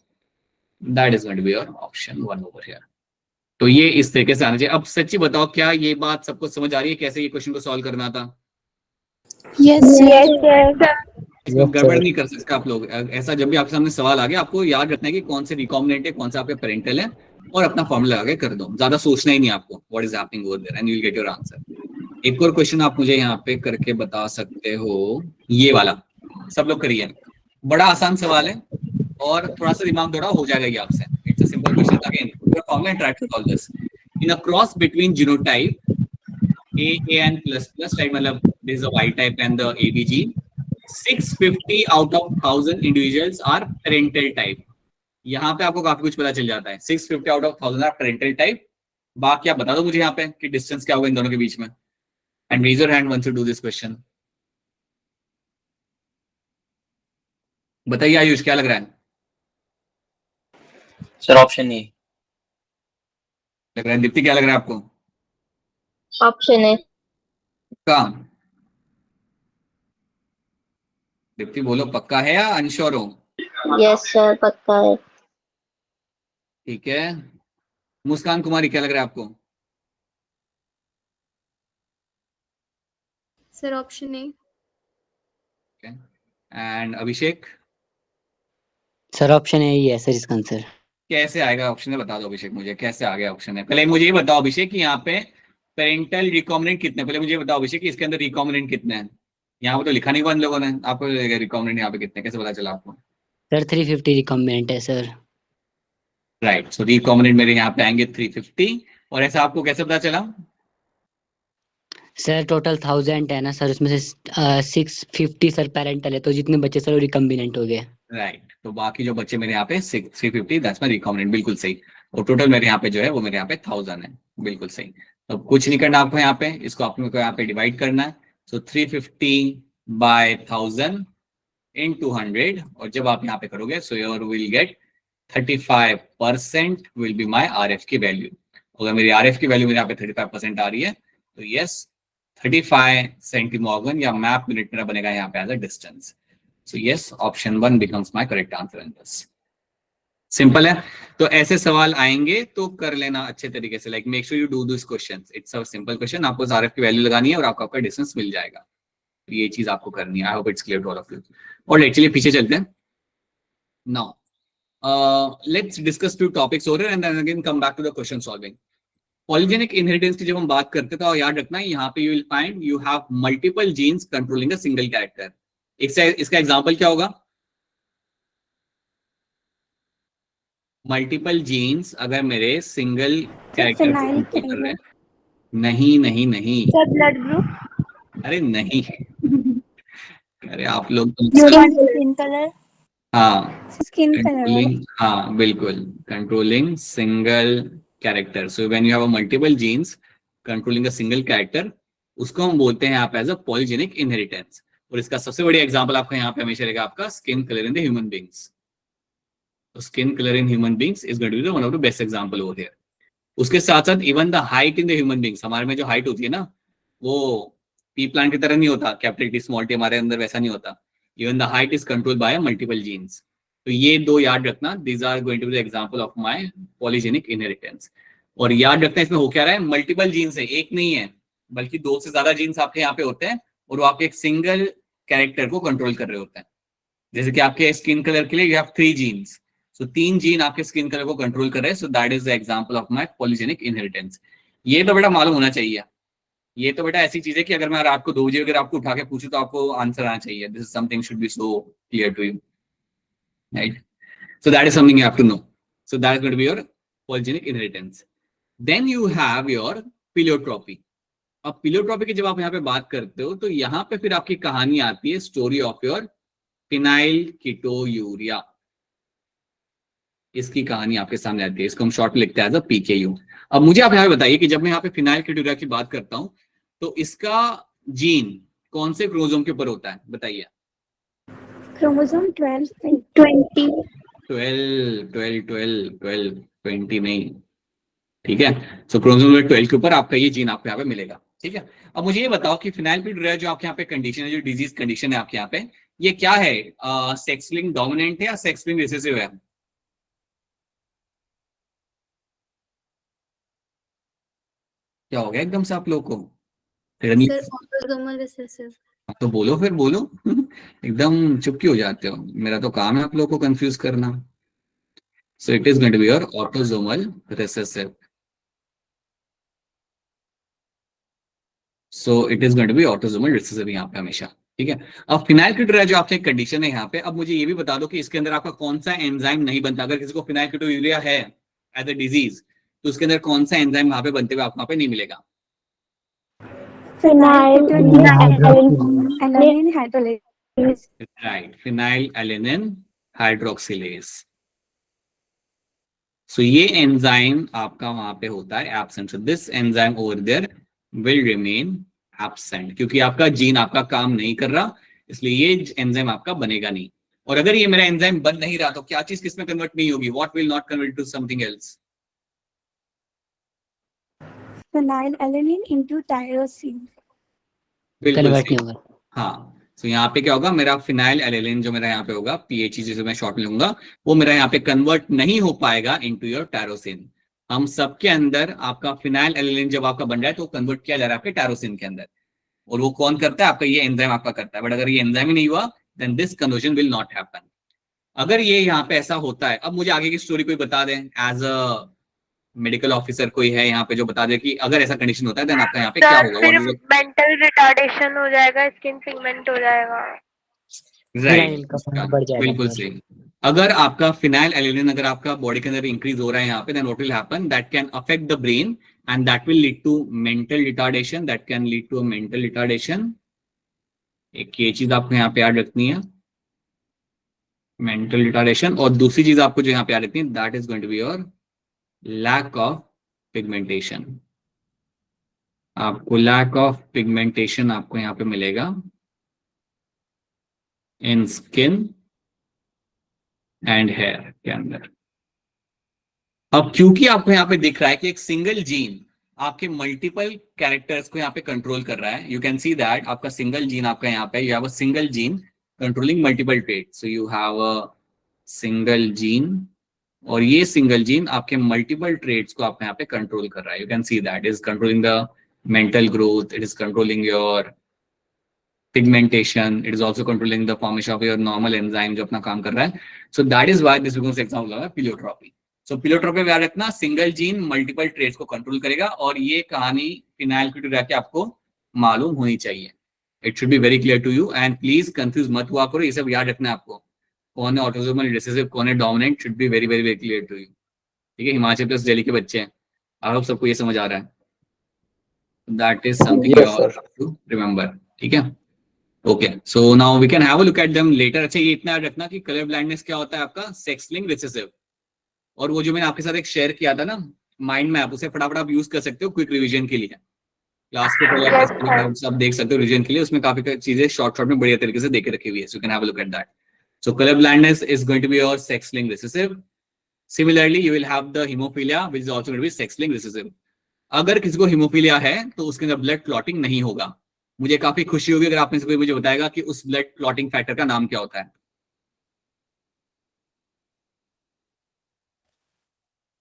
that is going to be your option 1 over here. तो ये इस तरीके से आना चाहिए। अब सच्ची बताओ, क्या ये बात सबको समझ आ रही है कैसे ये क्वेश्चन को सॉल्व करना था? यस इसमें गड़बड़ नहीं कर सकते आप लोग। ऐसा जब भी आपके सामने सवाल आ गया, आपको याद रखना है कि कौन से रिकॉम्बिनेंट है, कौन सा आपके पेरेंटल है, और अपना फॉर्मूला लगा के कर दो। ज्यादा सोचना ही नहीं आपको, what is happening over there and you will get your answer. एक और क्वेश्चन आप मुझे यहाँ पे करके बता सकते हो, ये वाला सब लोग करिए, बड़ा आसान सवाल है और थोड़ा सा दिमाग दौड़ा हो जाएगा ये आपसे। It's a simple question, again your formula and try to solve this. In a cross between genotype AN++, right, मतलब this is a Y type and the AB gene, 650 out of 1000 individuals are parental type। यहाँ पे आपको काफी कुछ पता चल जाता है। 650 out of 1000 are parental type। बाकी आप बता दो मुझे यहाँ पे कि डिस्टेंस क्या होगा इन दोनों के बीच में। And raise your hand once you do this question. बताइए आयुष, क्या लग रहा है? Sir option A. लग रहा है। दीप्ति, क्या लग रहा है आपको? Option A. पक्का? दीप्ति बोलो, पक्का है या अनश्योर हो? यस सर, पक्का है। ठीक है। मुस्कान कुमारी, क्या लग रहा है आपको? Sir option A. And Abhishek? Sir option A ही है सर इसका आंसर। कैसे आएगा ऑप्शन है, बता दो अभिषेक मुझे, कैसे आ गया ऑप्शन है? पहले मुझे ये बताओ अभिषेक कि यहाँ पे पेरेंटल रिकॉम्बिनेंट कितने, पहले मुझे बताओ अभिषेक कि इसके अंदर रिकॉम्बिनेंट कितने हैं। यहाँ पे तो लिखा नहीं हुआ इन लोगों ने, आपको रिकॉम्बिनेंट यहाँ पे कितने, कैसे पता चला आपको? सर 350 रिकॉम्बिनेंट है सर। राइट, सो रिकॉम्बिनेंट मेरे यहाँ पे आएंगे 350। और ऐसा आपको कैसे पता चला? सर टोटल 1000 है ना सर, उसमें से 650 सर पेरेंटल है, तो जितने बच्चे सर वो रिकॉम्बिनेंट हो गए। राइट, तो बाकी जो बच्चे मेरे यहाँ पे 350, दैट्स माय रिकॉम्बिनेंट, बिल्कुल सही। और टोटल मेरे यहाँ पे जो है वो मेरे यहाँ पे 1000 है, बिल्कुल सही। तो कुछ नहीं करना आपको यहाँ पे, इसको आपको यहाँ पे डिवाइड करना है। सो 350 बाय 1000 इन 200, और जब आप यहाँ पे करोगे so your will get 35% will be my RF की वैल्यू। अगर मेरी RF की वैल्यू मेरे यहाँ पे 35% आ रही है तो यस 35 सेंटीमॉर्गन या मैप मिनट मेरा बनेगा यहाँ पे as a distance. So yes, option 1 becomes my correct answer in this. Simple है। तो ऐसे सवाल आएंगे तो कर लेना अच्छे तरीके से, like make sure you do this questions. It's a simple question, आपको RF की वैल्यू लगानी है और आपको आपका डिस्टेंस मिल जाएगा। ये चीज आपको करनी है। I hope it's clear to all of you. और एक्चुअली पीछे चलते हैं now. Let's discuss few topics over and then again come back to the question solving. Polygenic inheritance की जब हम बात करते हैं तो याद रखना है यहाँ पे you will find you have multiple genes controlling a single character. इसका एग्जांपल क्या होगा? मल्टीपल जीन्स अगर मेरे सिंगल कैरेक्टर को कंट्रोल कर रहे हैं। नहीं नहीं नहीं, ब्लड ग्रुप। अरे नहीं अरे आप लोग स्किन कलर। हाँ, स्किन कलर। controlling, हाँ बिल्कुल, controlling single character. So when you have a multiple genes controlling a single character, उसको हम बोलते हैं यहाँ पे एज अ पॉलीजेनिक इनहेरिटेंस। और इसका सबसे बड़ी एग्जांपल आपका यहाँ पे हमेशा रहेगा आपका skin colour in the human beings. Skin colour in human beings is going to be one of the best example over here. उसके साथ साथ even the height in the human beings, हमारे में जो हाइट होती है ना वो पी प्लांट की तरह नहीं होता, कैपिटल टी स्मॉल टी हमारे अंदर वैसा नहीं होता। Even the height is controlled by multiple genes. तो ये दो याद रखना, these are going to be the example of my polygenic inheritance. और याद रखना इसमें हो क्या रहा है, मल्टीपल जीन्स है, एक नहीं है बल्कि दो से ज्यादा जीन्स आपके यहाँ पे होते हैं और वो आपके एक सिंगल कैरेक्टर को कंट्रोल कर रहे होते हैं। जैसे कि आपके स्किन कलर के लिए you have 3 genes, so 3 gene आपके स्किन कलर को कंट्रोल कर रहे हैं। So that is the example of my polygenic inheritance. ये तो बेटा मालूम होना चाहिए। ये तो बेटा ऐसी चीज है कि अगर मैं रात को 2 बजे अगर आपको उठा के पूछूं तो आपको आंसर आना चाहिए। This is something should be so clear to you, right? So that is something you have to know. So that is going to be your polygenic inheritance. Then you have your pleiotropy. अब pleiotropy की जब आप यहाँ पे बात करते हो तो यहाँ पे फिर आपकी कहानी आती है स्टोरी ऑफ योर फिनाइल कीटोयूरिया। इसकी कहानी आपके सामने आती है, इसको हम शॉर्ट में लिखते हैं एज अ PKU। अब मुझे आप यहाँ पे बताइए कि जब मैं यहाँ पे फिनाइल कीटोयूरिया की बात करता हूँ तो इसका जीन कौन से क्रोमोसोम के ऊपर होता है, बताइए? क्रोमोसोम 12 20 12 12 12 12 20 नहीं, ठीक है। सो क्रोमोसोम नंबर 12 के ऊपर आपका ये जीन आपको यहाँ पे मिलेगा। ठीक है, अब मुझे ये बताओ कि फिनाइलपिडुरिया जो आपके यहाँ पे कंडीशन है, जो डिजीज कंडीशन है आपके यहाँ पे, ये क्या है? सेक्स लिंक डोमिनेंट है या सेक्स लिंक रिसेसिव है? क्या हो गया एकदम से आप लोग को? Sir autosomal recessive. तो बोलो, फिर बोलो। एकदम चुप क्यों हो जाते हो? मेरा तो काम है आप लोग को कंफ्यूज करना। So it is going to be your autosomal recessive. So it is going to be autosomal recessive यहाँ पे हमेशा। ठीक है, अब फिनाइलकेटोयूरिया जो आपके कंडीशन है यहाँ पे, अब मुझे ये भी बता दो कि इसके अंदर आपका कौन सा एंजाइम नहीं बनता। अगर किसी को फिनाइलकेटोयूरिया है एज अ डिजीज, तो उसके अंदर कौन सा एंजाइम वहां पे बनते हुए आपको वहां पे नहीं मिलेगा? Alanine hydrolyse. Right, phenyl alanine hydroxylase. So ये एंजाइम आपका वहां पे होता है absent. So this enzyme over there will remain absent, क्योंकि आपका जीन आपका काम नहीं कर रहा, इसलिए ये एंजाइम आपका बनेगा नहीं। और अगर ये मेरा एंजाइम बन नहीं रहा, तो क्या चीज किसमें कन्वर्ट नहीं होगी? What will not convert to something else? Phenylalanine into tyrosine. बिल्कुल कन्वर्ट सही। नहीं होगा। हाँ, तो यहाँ पे क्या होगा, मेरा फिनाइल एलेनिन जो मेरा यहाँ पे होगा, पीएचई जिसे मैं शॉर्ट में लूंगा, वो मेरा यहाँ पे कन्वर्ट नहीं हो पाएगा इनटू योर टायरोसिन। हम सबके अंदर आपका फिनाइल एलेनिन जब आपका बन रहा है, तो कन्वर्ट किया जा रहा है आपके टायरोसिन के अंदर, और वो कौन करता है? आपका ये एंजाइम आपका करता है। बट अगर ये एंजाइम ही नहीं हुआ, then this conversion will not happen. अगर ये यहाँ पे ऐसा होता है, अब मुझे आगे की स्टोरी कोई बता दें, एज अ मेडिकल ऑफिसर कोई है यहाँ पे जो बता दे कि अगर ऐसा कंडीशन होता है, देन आपका यहाँ पे क्या होगा? फिर मेंटल रिटार्डेशन हो जाएगा, स्किन पिगमेंट हो जाएगा। फिनाइल का फॉर्म बढ़ जाएगा बिल्कुल सर। सही। अगर आपका फिनाइल एलिनिन अगर आपका बॉडी के अंदर इंक्रीज हो रहा है यहाँ पे, then what will happen? That can affect the brain and that will lead to mental retardation. That can lead to a mental retardation. एक ये चीज आपको यहाँ पे याद रखनी है, मेंटल रिटार्डेशन। और दूसरी चीज आपको जो यहाँ पे याद रखनी है, that is going to be your lack of pigmentation. आपको लैक ऑफ पिगमेंटेशन आपको यहाँ पे मिलेगा इन स्किन एंड हेयर के अंदर। अब क्योंकि आपको यहाँ पे दिख रहा है कि एक सिंगल जीन आपके मल्टीपल कैरेक्टर्स को यहाँ पे कंट्रोल कर रहा है, यू कैन सी दैट आपका सिंगल जीन आपका यहाँ पे, you have a single gene controlling multiple traits. So you have a single gene, और ये सिंगल जीन आपके मल्टीपल ट्रेट्स को आपके यहाँ पे कंट्रोल कर रहा है। You can see that is controlling the mental growth, it is controlling your pigmentation, it is also controlling the formation of your normal enzyme जो अपना काम कर रहा है। So that is why this becomes example of pleiotropy. So pleiotropy में याद रखना, सिंगल जीन मल्टीपल ट्रेट्स को कंट्रोल करेगा, और ये कहानी फिनाइलकेटोयूरिया की आपको मालूम होनी चाहिए। It should be very clear to you, and please confuse मत हुआ करो, ये सब याद रखना है आपको। कौन है ऑटोसोमल रिसेसिव, कौन है dominant, should be very very very clear to you. ठीक है, हिमाचल प्लस दिल्ली के बच्चे हैं, आई होप सबको ये समझ आ रहा है। That is something you have to remember. ठीक है, okay, so now we can have a look at them later. अच्छा, ये इतना याद रखना कि कलर ब्लाइंडनेस क्या होता है आपका? Sex linked recessive. और वो जो मैंने आपके साथ एक शेयर किया था ना माइंड मैप, उसे फटाफट आप यूज कर सकते हो क्विक रिवीजन के लिए। क्लास के पहले आप देख सकते हो रिवीजन के लिए, उसमें काफी चीजें शॉर्ट शॉर्ट में बढ़िया तरीके से देके रखी हुई है। So you can have a look at that. So colour blindness is going to be your sex linked recessive. Similarly you will have the haemophilia which is also going to be sex linked recessive. अगर किसी को हीमोफीलिया है तो उसके अंदर ब्लड क्लॉटिंग नहीं होगा। मुझे काफी खुशी होगी अगर आपने से कोई मुझे बताएगा कि उस ब्लड क्लॉटिंग फैक्टर का नाम क्या होता है।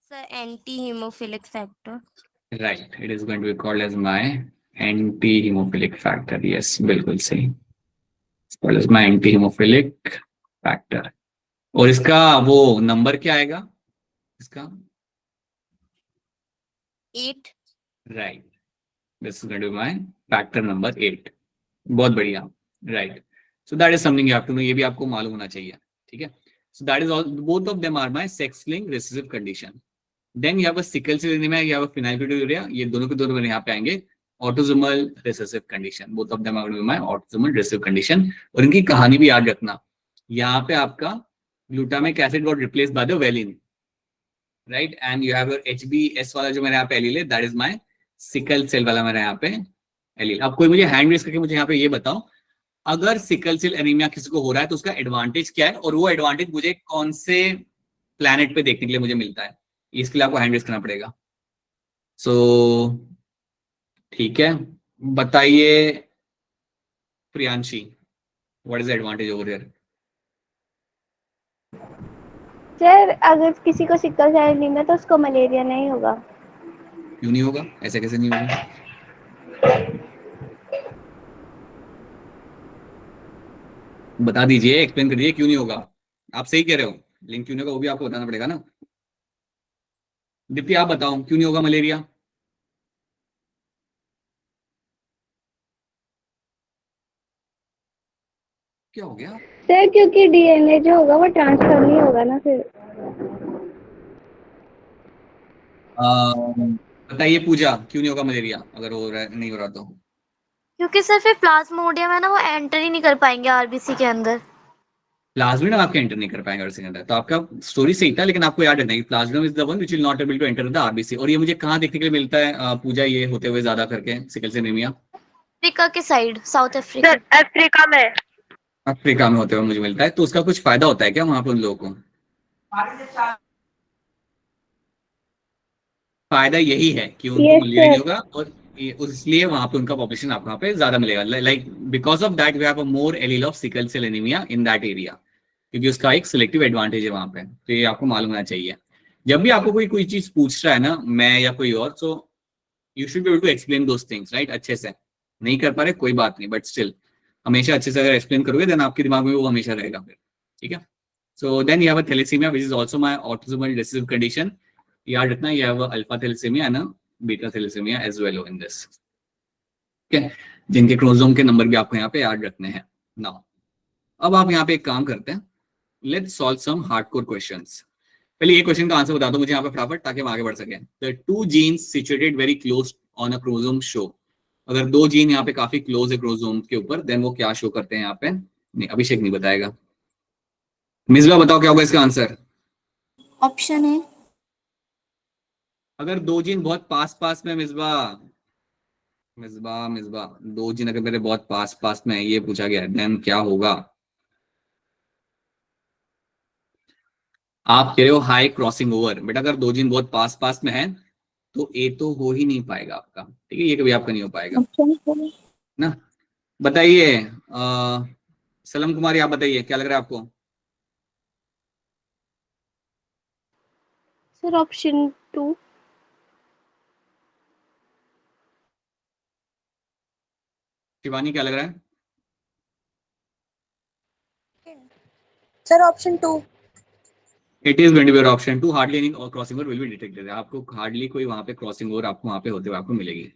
Sir anti haemophilic factor. Right, it is going to be called as my anti haemophilic factor. Yes, बिल्कुल सही, called as my anti haemophilic factor. और इसका वो नंबर क्या आएगा इसका? 8। Right, this is going to be my factor number 8। बहुत बढ़िया, right. So that is something you have to know, ये भी आपको मालूम होना चाहिए। ठीक है, so that is all, both of them are my sex linked recessive condition. Then you have a sickle cell anaemia, you have a phenylketonuria, ये दोनों के दोनों मेरे यहाँ पे आएंगे autosomal recessive condition. Both of them are my autosomal recessive condition. और इनकी कहानी भी याद रखना, यहाँ पे आपका glutamic acid got replaced by the valine, right, and you have your HbS वाला जो मेरे यहाँ पे एलील है, that is my sickle cell वाला मेरे यहाँ पे एलील। अब कोई मुझे हैंड रेज करके मुझे यहाँ पे ये बताओ, अगर सिकल सेल एनीमिया किसी को हो रहा है तो उसका एडवांटेज क्या है, और वो एडवांटेज मुझे कौन से प्लैनेट पे देखने के लिए मुझे मिलता है? इसके लिए आपको हैंड रेज करना पड़ेगा। सो ठीक है, बताइए Priyanshi, what is advantage over here? Sir अगर किसी को सिकल सेल एनीमिया तो उसको मलेरिया नहीं होगा। क्यों नहीं होगा? ऐसे कैसे नहीं होगा? बता दीजिए, एक्सप्लेन करिए क्यों नहीं होगा। आप सही कह रहे हो, लेकिन क्यों नहीं होगा वो भी आपको बताना पड़ेगा ना। दीप्ति आप बताओ क्यों नहीं होगा मलेरिया? क्या हो गया? सर क्योंकि डीएनए जो होगा वो ट्रांसफर नहीं होगा ना फिर। बताइए पूजा, क्यों नहीं होगा मलेरिया अगर नहीं हो रहा तो? क्योंकि सर फिर प्लाज्मोडियम है ना, वो एंटर ही नहीं कर पाएंगे आरबीसी के अंदर। प्लाज्मिडम आपके एंटर नहीं कर पाएंगे अगर सेकंड है तो। आपका स्टोरी सही था, लेकिन आपको याद रखना है कि plasmodium is the one which will not able to enter the RBC. और ये मुझे कहाँ देखने के लिए मिलता है पूजा, ये होते हुए ज्यादा करके सिकल सेल एनीमिया? अफ्रीका के side, south Africa. Sir Africa में। अफ्रीका में होते हुए मुझे मिलता है। तो उसका कुछ फायदा होता है क्या वहां पे उन लोगों को? फायदा यही है कि उनको Yes, मलेरिया नहीं sir. होगा, और इसलिए वहां पे उनका पॉपुलेशन आपको वहां पे ज्यादा मिलेगा। Like because of that we have a more allele of sickle cell anaemia in that area, क्योंकि उसका एक सिलेक्टिव एडवांटेज है वहां पे। तो ये आपको मालूम होना चाहिए। जब भी आपको कोई कोई चीज पूछ रहा है ना, मैं या कोई और, so you should be able to explain those things right, अच्छे से। नहीं कर पा रहे कोई बात नहीं, बट स्टिल हमेशा अच्छे से अगर एक्सप्लेन करोगे देन आपके दिमाग में वो हमेशा रहेगा फिर। ठीक है। So then you have a thalassaemia which is also my autosomal recessive condition. याद रखना, you have alpha thalassaemia and beta thalassaemia as well in this. ठीक है, जिनके क्रोमोसोम के नंबर भी आपको यहाँ पे याद रखने हैं। नाउ अब आप यहाँ पे एक काम करते हैं, let's solve some hardcore questions. पहले ये क्वेश्चन का आंसर बता दो मुझे यहाँ पे फटाफट, ताकि हम आगे बढ़ सकें। The two genes situated very close on a chromosome show. अगर दो जीन यहाँ पे काफी क्लोज है क्रोमोसोम के ऊपर, देन वो क्या शो करते हैं यहाँ पे? नहीं, अभिषेक नहीं बताएगा। मिसबा बताओ क्या होगा इसका आंसर? ऑप्शन है। अगर दो जीन बहुत पास पास में, मिसबा मिसबा मिसबा दो जीन अगर मेरे बहुत पास पास में है, ये पूछा गया है, देन क्या होगा? आप कह रहे हो हाई क्रॉसिंग ओवर, बट अगर दो जीन बहुत पास पास में है तो ए तो हो ही नहीं पाएगा आपका। ठीक है, ये कभी आपका नहीं हो पाएगा ना। बताइए सलम कुमारी, आप बताइए क्या लग रहा है आपको? Sir option 2। शिवानी क्या लग रहा है? Sir option 2। It is going to be your option 2। Hardly any crossing over will be detected. आपको हार्डली कोई वहां पे क्रॉसिंग ओवर आपको वहां पे होते हुए आपको मिलेगी।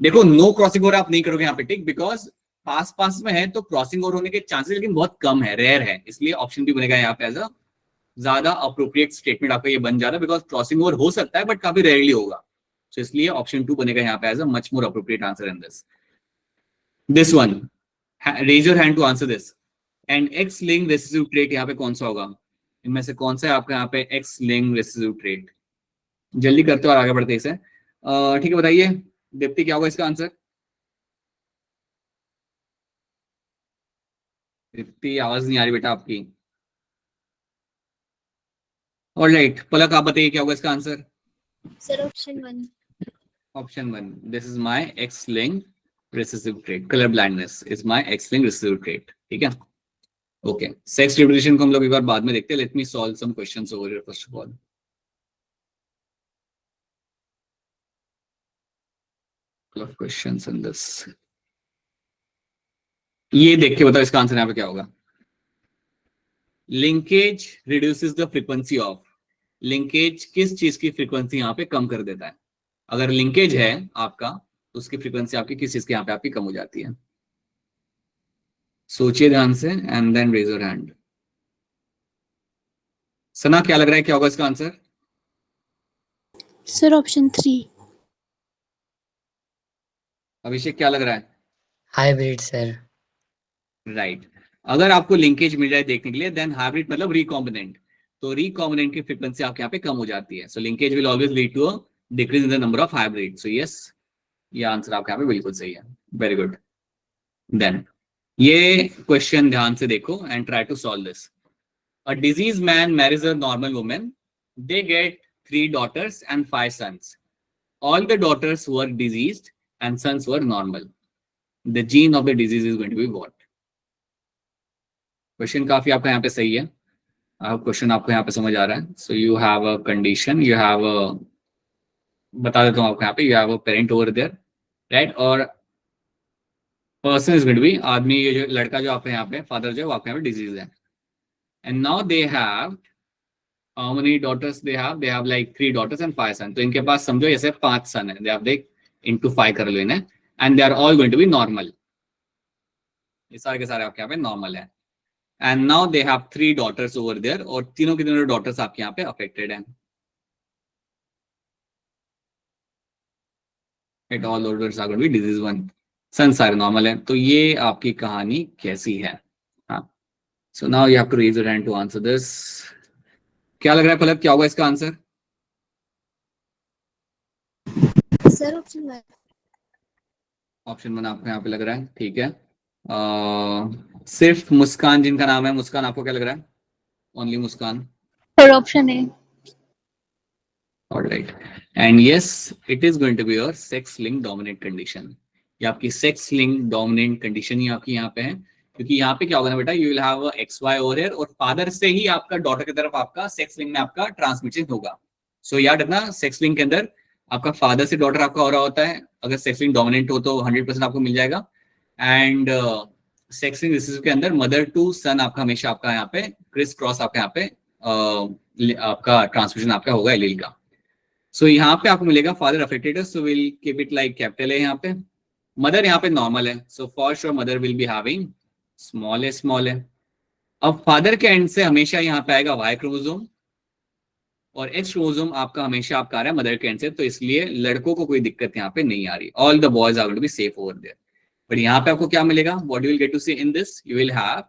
देखो, नो क्रॉसिंग ओवर आप नहीं करोगे यहाँ पे, ठीक, बिकॉज पास पास में है तो क्रॉसिंग ओवर होने के चांसेस लेकिन बहुत कम है, रेयर है। इसलिए ऑप्शन भी बनेगा यहाँ पे एज अ ज्यादा अप्रोप्रिएट स्टेटमेंट आपका ये बन जाता है, बिकॉज क्रॉसिंग ओवर हो सकता है बट काफी रेयरली होगा। तो इसलिए ऑप्शन 2 बनेगा यहाँ पे as a much more appropriate answer in this one. Raise your hand to answer this. And X link recessive trait यहाँ पे कौन सा होगा? इनमें से कौन सा है आपका यहाँ पे एक्स लिंक रेसिसिव ट्रेट? जल्दी करते हो और आगे बढ़ते इसे। ठीक है, बताइए दीप्ति क्या होगा इसका आंसर? दीप्ति आवाज नहीं आ रही बेटा आपकी। ऑलराइट, पलक आप बताइए क्या होगा इसका answer? Sir option 1। Option 1, this is my ex link recessive trait. Colour blindness is my ex link recessive trait. ठीक है, ओके। सेक्स रिप्रोडक्शन को हम लोग एक बार बाद में देखते हैं। Let me solve some questions over here first of all. Of questions in this, ये देख के बताओ इसका आंसर यहाँ पे क्या होगा? Linkage reduces the frequency of. Linkage किस चीज की फ्रीक्वेंसी यहाँ पे कम कर देता है? अगर लिंकेज है आपका तो उसकी फ्रीक्वेंसी आपकी किस चीज की यहाँ पे आपकी कम हो जाती है? सोचिए ध्यान से and then raise your hand. Sana क्या लग रहा है क्या होगा इसका आंसर? Sir option 3। अभिषेक क्या लग रहा है? Hybrid sir. राइट। अगर आपको लिंकेज मिल जाए देखने के लिए, देन हाइब्रिड मतलब रिकॉम्बिनेंट। तो रिकॉम्बिनेंट की फ्रीक्वेंसी आपके यहाँ पे कम हो जाती है। So linkage will always lead to a decrease in the number of hybrid. So yes, ये आंसर आपके यहाँ पे बिल्कुल सही है। Very good. देन ये क्वेश्चन ध्यान से देखो and try to solve this. A disease man marriage a normal women, they get 3 daughters and 5 sons. all the daughters were diseased and sons were normal, the gene of the disease is going to be what? Question काफी आपका यहाँ पे सही है, क्वेश्चन आपको यहाँ पे समझ आ रहा है. So you have a condition, you have a, बता देता हूँ आपको यहाँ पे, you have a parent over there, right, और person is going to be आदमी, ये जो लड़का जो आपके यहाँ पे फादर जो है वो आपके यहाँ पे डिजीज है. And now they have how many daughters they have like 3 daughters and 5 sons. तो इनके पास समझो ऐसे 5 सन है, they have देख into 5 कर लो इन्हें, and they are all going to be normal. ये सारे के सारे आपके यहाँ पे नॉर्मल है. And now they have 3 daughters over there, और तीनों की तीनों daughters आपके यहाँ पे affected हैं. It all daughters are going to be disease 1. सन सारे नॉर्मल है. तो ये आपकी कहानी कैसी है? हाँ. So now you have to raise your hand to answer this. क्या लग रहा है पलक, क्या होगा इसका आंसर? Sir option 1. ऑप्शन 1 आपको यहाँ पे लग रहा है, ठीक है. सिर्फ मुस्कान जिनका नाम है, मुस्कान आपको क्या लग रहा है? Only Muskan. Sir option A. Alright, and yes it is going to be your sex link dominant condition. ये आपकी सेक्स लिंक डोमिनेंट कंडीशन ही आपकी यहाँ पे है, क्योंकि यहाँ पे क्या होगा ना बेटा, you will have X Y over here, और फादर से ही आपका डॉटर की तरफ आपका सेक्स लिंक में आपका ट्रांसमिशन होगा. सो याद रखना, सेक्स लिंक के अंदर आपका फादर से डॉटर आपका हो रहा होता है. अगर सेक्स लिंक डोमिनेंट हो तो 100% आपको मिल जाएगा. एंड सेक्स लिंक रिसेसिव के अंदर मदर टू सन आपका हमेशा आपका यहाँ पे क्रिस क्रॉस आपका यहाँ पे आपका ट्रांसमिशन आपका होगा एलील का. सो यहाँ पे आपको मिलेगा father affected, so will keep it like capital है यहाँ पे. मदर यहाँ पे नॉर्मल है, so for sure mother will be having small है. अब फादर के एंड से हमेशा यहाँ पे आएगा वाई क्रोमोसोम, और एक्स क्रोमोसोम आपका हमेशा आपका आ रहा है मदर के एंड से, तो इसलिए लड़कों को कोई दिक्कत यहाँ पे नहीं आ रही. All the boys are going to be safe over there. But यहाँ पे आपको क्या मिलेगा, what you will get to see in this, you will have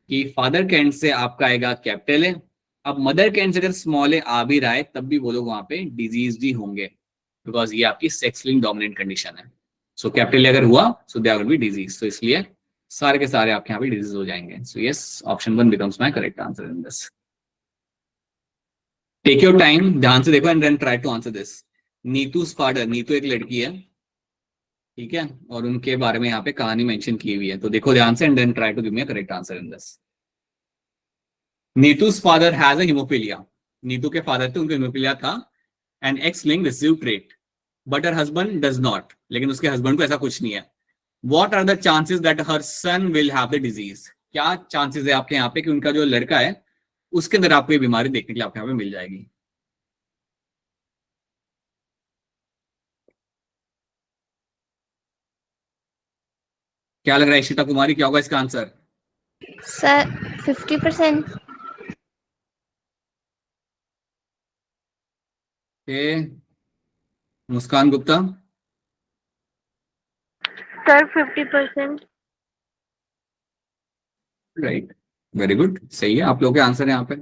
कि फादर के एंड से आपका आएगा कैपिटल है. अब मदर के एंड से अगर स्मॉल है आ भी रहा है, तब भी वो लोग वहां पे डिजीज ही होंगे, बिकॉज ये आपकी सेक्स लिंक डोमिनेंट कंडीशन है. सो कैपिटल अगर हुआ, so they are going to be disease. तो इसलिए सारे के सारे आपके यहाँ पे डिजीज हो जाएंगे. So yes, option 1 becomes my correct answer in this. Take your time, ध्यान से देखो and then try to answer this. Neetu स्पाडर, नीतू एक लड़की है, ठीक है, और उनके बारे में यहाँ पे कहानी मेंशन की हुई है, तो देखो ध्यान से and then try to give me a correct answer in this. नीतू's father has a hemophilia. Neetu के फादर थे, उनको हेमोफीलिया था, and X link recessive trait, but her husband does not. लेकिन उसके हस्बैंड को ऐसा कुछ नहीं है. What are the chances that her son will have the disease? क्या चांसेस है आपके यहाँ पे कि उनका जो लड़का है उसके अंदर आपको ये बीमारी देखने के लिए आपके यहाँ पे मिल जाएगी? क्या लग रहा है इशिता कुमारी, क्या होगा इसका answer? Sir 50%. Muskan Gupta, sir 50%. Right, very good, सही है आप लोगों के आंसर है यहाँ पे.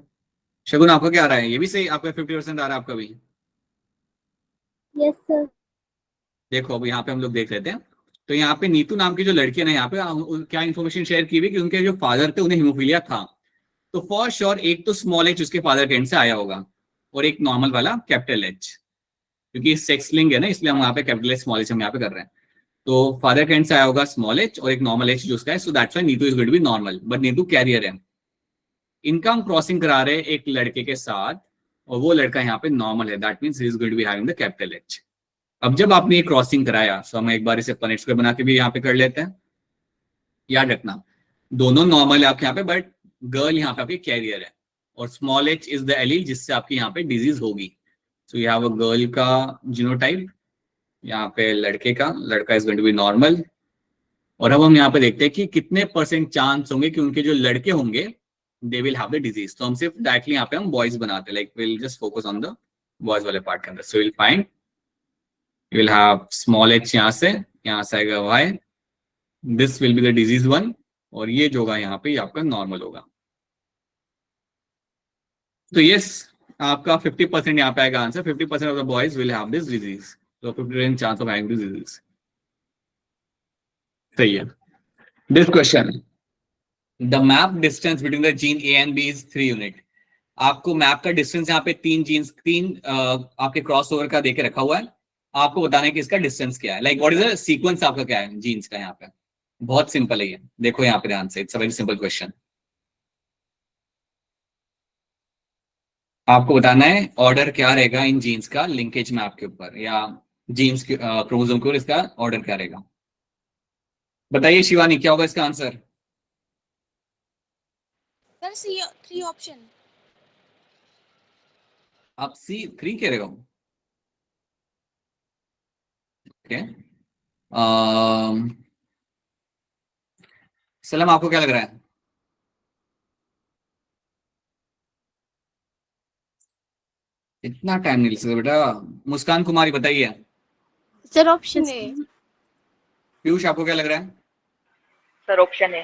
शगुन आपका क्या आ रहा है? ये भी सही, आपका 50% आ रहा है आपका भी. Yes sir. देखो अब यहाँ पे हम लोग देख लेते हैं. तो यहाँ पे नीतू नाम की जो लड़की है ना, यहाँ पे क्या इन्फॉर्मेशन शेयर की हुई कि उनके जो फादर थे उन्हें हिमोफीलिया था. तो फॉर श्योर एक तो स्मॉल एच उसके फादर के एंड से आया होगा, और एक नॉर्मल वाला कैपिटल एच, क्योंकि सेक्स लिंक है ना, इसलिए हम यहाँ पे कैपिटल एच स्मॉल एच हम यहाँ पे कर रहे हैं. तो फादर के एंड से आया होगा स्मॉल एच और एक नॉर्मल एच जो उसका है. So that's why Nitu is going to be normal, but Nitu carrier है. इनका हम क्रॉसिंग करा रहे हैं एक लड़के के साथ, और वो लड़का यहाँ पे नॉर्मल है, that means he is going to be having the capital H. अब जब आपने ये क्रॉसिंग कराया, सो हम एक बार इसे पनेट स्क्वायर बना के भी यहाँ पे कर लेते हैं. याद रखना दोनों नॉर्मल है आपके यहाँ पे, बट गर्ल यहाँ पे आपकी कैरियर है, और small H is the allele जिससे आपकी यहाँ पे डिजीज होगी. So you have a girl का जीनोटाइप, यहाँ पे लड़के का, लड़का is going to be normal. और अब हम यहाँ पे देखते हैं कि कितने % चांस होंगे कि उनके जो लड़के होंगे they will have the disease. तो हम सिर्फ डायरेक्टली यहाँ पे हम बॉयज बनाते हैं, like will just focus on the boys वाले पार्ट के अंदर. So will find, you will have small h यहाँ से आएगा y, this will be the disease 1, और ये जो होगा यहाँ पे ये आपका नॉर्मल होगा. तो yes, आपका 50% यहाँ पे आएगा answer. 50% of the boys will have this disease. So 50% chance of having this disease. सही है. This question, the map distance between the gene A and B is 3 unit. आपको मैप का डिस्टेंस यहाँ पे 3 जीन्स, 3 आपके क्रॉस ओवर का देके रखा हुआ है. आपको बताना है कि इसका डिस्टेंस क्या है, like what is the sequence आपका क्या है जीन्स का। यहाँ पे बहुत सिंपल है ये, देखो यहाँ पे ध्यान से, it's a very simple question. आपको बताना है ऑर्डर क्या रहेगा इन जीन्स का लिंकेज मैप के ऊपर, या जीन्स के क्रोमोसोम के ऊपर इसका ऑर्डर क्या रहेगा। बताइए शिवानी, क्या होगा इसका आंसर। सर सी 3 ऑप्शन। आप C3 कह रहे हो, ओके। सलम आपको क्या लग रहा है। इतना टाइम नहीं ले सकते बेटा। मुस्कान कुमारी बताइए। सर ऑप्शन ए। पीयूष आपको क्या लग रहा है। Sir option A.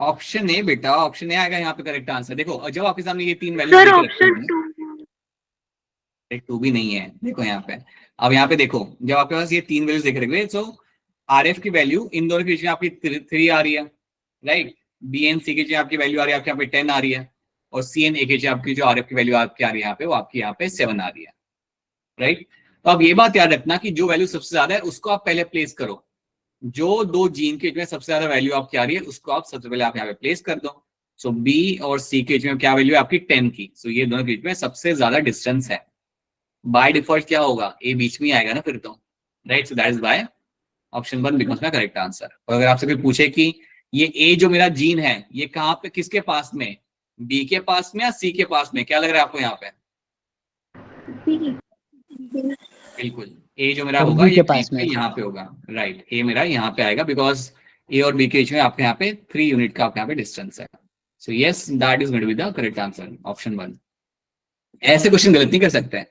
Option A बेटा, ऑप्शन ए आएगा यहाँ पे करेक्ट आंसर। देखो जब आपके सामने ये तीन वैल्यू सर ऑप्शन 2। टू भी नहीं है, देखो यहाँ पे। अब यहाँ पे देखो, जब आपके पास ये तीन वैल्यूज देख रहे सो RF की वैल्यू इन दोनों के बीच में आपकी 3 आ रही है, राइट। BNC की जो आपकी वैल्यू आ रही है आपके यहाँ पे 10 आ रही है, और CNA की जो आपकी जो RF की वैल्यू आपकी आ रही है यहाँ पे, वो आपकी यहाँ पे 7 आ रही है, राइट। तो अब ये बात याद रखना कि जो वैल्यू सबसे ज्यादा है उसको आप पहले प्लेस करो। जो दो जीन के बीच में सबसे ज्यादा वैल्यू आपकी आ रही है उसको आप सबसे पहले आप यहाँ पे प्लेस कर दो। सो B और C के बीच में क्या वैल्यू है आपकी 10 की। सो ये दोनों के बीच में सबसे ज्यादा डिस्टेंस है। बाय डिफॉल्ट क्या होगा, A बीच में आएगा ना फिर तो, right. So that is by option 1 because my correct answer. और अगर आपसे कोई पूछे कि ये A जो मेरा जीन है ये कहाँ पे, किसके पास में, B के पास में या C के पास में, क्या लग रहा है आपको यहाँ पे। बिल्कुल A जो मेरा होगा ये पास में यहाँ पे होगा, राइट। A मेरा यहाँ पे आएगा बिकॉज A और B के बीच में आपके यहाँ पे 3 यूनिट का आपके यहाँ पे डिस्टेंस है। So yes that is going to be the correct answer, option 1। ऐसे क्वेश्चन गलत नहीं कर सकते हैं।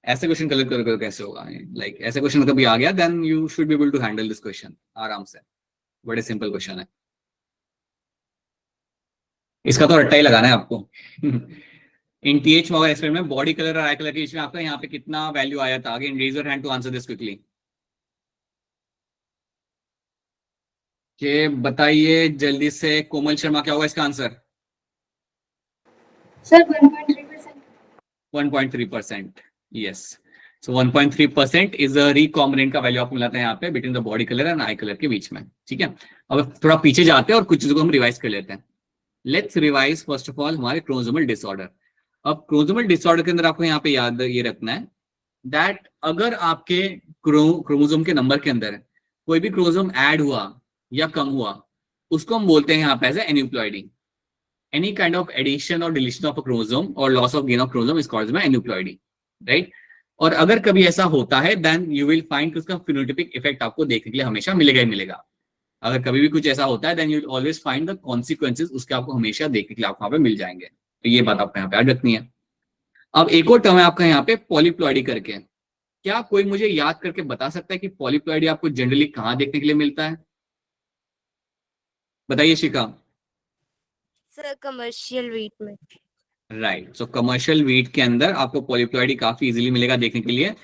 ऐसे क्वेश्चन गलत कर कैसे होगा, लाइक ऐसे क्वेश्चन कभी आ गया then you should be able to handle this question आराम से। बड़े सिंपल क्वेश्चन है, इसका तो रट्टा ही लगाना है आपको। इन TH मॉगर एक्सपेरिमेंट में बॉडी कलर और आई कलर के बीच में आपका यहाँ पे कितना वैल्यू आया था। Again raise your hand to answer this quickly. के बताइए जल्दी से। कोमल शर्मा, क्या होगा इसका answer. Sir 1.3%। 1.3%, yes. So 1.3% is a recombinant का वैल्यू आपको मिलाता है यहाँ पे between the body colour and eye colour के बीच में, ठीक है। अब थोड़ा पीछे जाते हैं और कुछ चीजों को हम रिवाइज कर लेते हैं। Let's revise first of all हमारे क्रोमोसोमल डिसऑर्डर। अब क्रोमोसोमल डिसऑर्डर के अंदर आपको यहाँ पे याद ये रखना है दैट अगर आपके क्रोमोसोम के नंबर के अंदर कोई भी क्रोमोसोम ऐड हुआ या कम हुआ उसको हम बोलते हैं यहाँ पे as aneuploidy. Any kind of addition और डिलीशन ऑफ अ क्रोमोसोम और loss of gain of chromosome is called as aneuploidy, right. और अगर कभी ऐसा होता है देन यू विल फाइंड उसका फिनोटाइपिक इफेक्ट आपको देखने के लिए हमेशा मिलेगा ही मिलेगा। अगर कभी भी कुछ ऐसा होता है then you will always find the consequences, उसके आपको हमेशा देखने के लिए आपको यहाँ पे मिल जाएंगे। तो ये बात आपको यहाँ पे याद रखनी है। अब एक और टर्म है आपका यहाँ पे पॉलीप्लॉइडी करके। क्या कोई मुझे याद करके बता सकता है कि पॉलीप्लॉइडी आपको जनरली कहाँ देखने के लिए मिलता है। बताइए शिखा। सर कमर्शियल वीट में। राइट। सो कमर्शियल वीट के अंदर आपको पॉलीप्लॉइडी काफी इजीली मिलेगा देखने के लिए,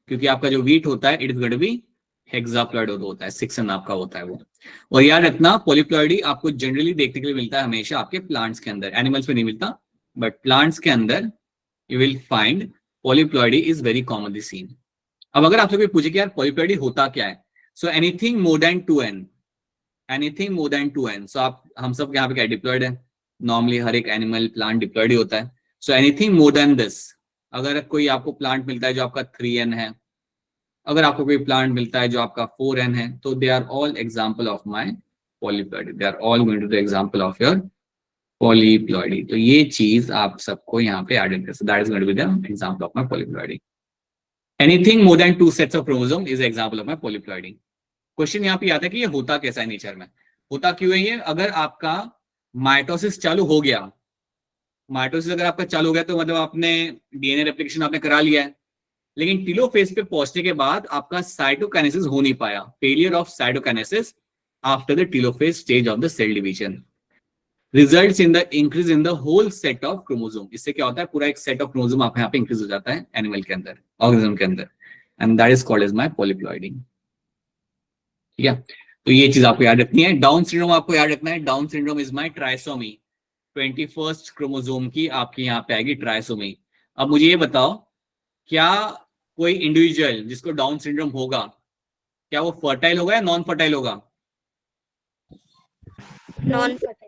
क्योंकि आपका जो वीट होता है it is going to be hexaploid होता है, 6 एन आपका होता है वो। और याद रखना पॉलीप्लॉइडी आपको जनरली देखने के लिए मिलता है हमेशा आपके प्लांट्स के अंदर, एनिमल्स में नहीं मिलता, बट प्लांट्स के अंदर you will find polyploidy is very commonly seen. अब अगर आपसे कोई पूछे कि यार पॉलीप्लॉइडी होता क्या है, so anything more then 2n, anything more then 2n। सो आप हम सब यहाँ पे क्या डिप्लॉयड है, नॉर्मली हर एक एनिमल प्लांट डिप्लॉयड ही होता है। So anything more then this, अगर कोई आपको प्लांट मिलता है जो आपका 3n है, अगर आपको कोई प्लांट मिलता है जो आपका 4n है, तो they are all example of my polyploidy, they are all going to the example of your polyploidy. तो ये चीज आप सबको यहाँ पे एड कर, that is going to be the example of my polyploidy. Anything more than 2 sets of chromosome is example of my polyploidy. Question यहाँ पे आता है कि ये होता कैसा है नेचर में, होता क्यों है ये। अगर आपका माइटोसिस चालू हो गया, माइटोसिस अगर आपका चालू हो गया तो मतलब आपने DNA रेप्लिकेशन आपने करा लिया है, लेकिन टीलोफेज पे पहुंचने के बाद आपका साइटोकाइनेसिस हो नहीं पाया, failure of cytokinesis after the telophase stage of the cell division results in the increase in the whole set of chromosome. इससे क्या होता है, पूरा एक सेट ऑफ क्रोमोसोम आपके यहाँ पे इंक्रीज हो जाता है एनिमल के अंदर, ऑर्गेनिज्म के अंदर, and that is called as my polyploidy. ठीक है, तो ये चीज आपको याद रखनी है। डाउन सिंड्रोम आपको याद रखना है, down syndrome is my trisomy, 21st chromosome की आपकी यहाँ पे आएगी ट्राइसोमी। अब मुझे ये बताओ, क्या कोई इंडिविजुअल जिसको डाउन सिंड्रोम होगा, क्या वो फर्टाइल होगा या नॉन फर्टाइल होगा? Non fertile.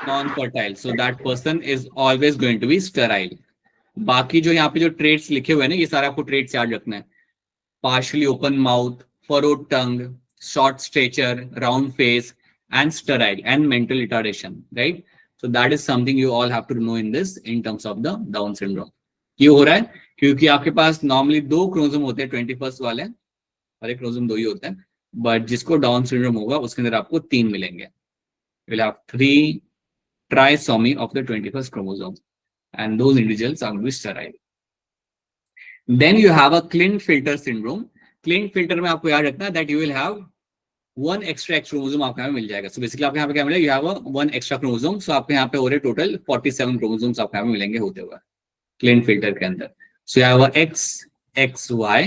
Non fertile, so that person is always going to be sterile. बाकी जो यहाँ पे जो ट्रेट्स लिखे हुए हैं ना, ये सारे आपको ट्रेट्स याद रखना है। Partially open mouth, furrowed tongue, short stature, round face and sterile and mental retardation, right? So that is something you all have to know in this in terms of the Down syndrome. क्यों हो रहा है? क्योंकि आपके पास नॉर्मली 2 क्रोमोसोम होते हैं 21st वाले, हर एक क्रोमोसोम 2 ही होते हैं, बट जिसको डाउन सिंड्रोम होगा उसके अंदर आपको 3 मिलेंगे। You'll have 3 trisomy of the 21st chromosome, and those individuals are going to be sterile. Then you have a Klinefelter syndrome. Klinefelter में आपको याद रखना that you will have 1 extra X chromosome आपको यहाँ पे मिल जाएगा। So basically आपको यहाँ पे क्या मिलेगा? You have a 1 extra chromosome. So आपको यहाँ पे हो रहे टोटल 47 chromosomes आपको यहाँ पे मिलेंगे होते हुए Klinefelter के अंदर। So you have a X, X, Y.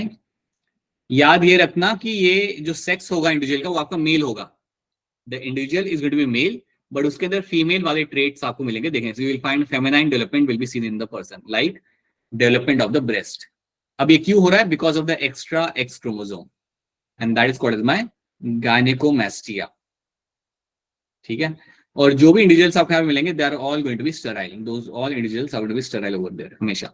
याद ये रखना कि ये जो सेक्स होगा इंडिविजुअल का वो आपका मेल होगा। The individual is going to be male, but उसके अंदर फीमेल वाले traits आपको मिलेंगे। देखें, so you will find feminine development will be seen in the person, like development of the breast. अब ये क्यों हो रहा है? Because of the extra X chromosome, and that is called as my gynecomastia. ठीक है? और जो भी individuals आपको यहाँ पे मिलेंगे, they are all going to be sterile. Those all individuals are going to be sterile over there हमेशा.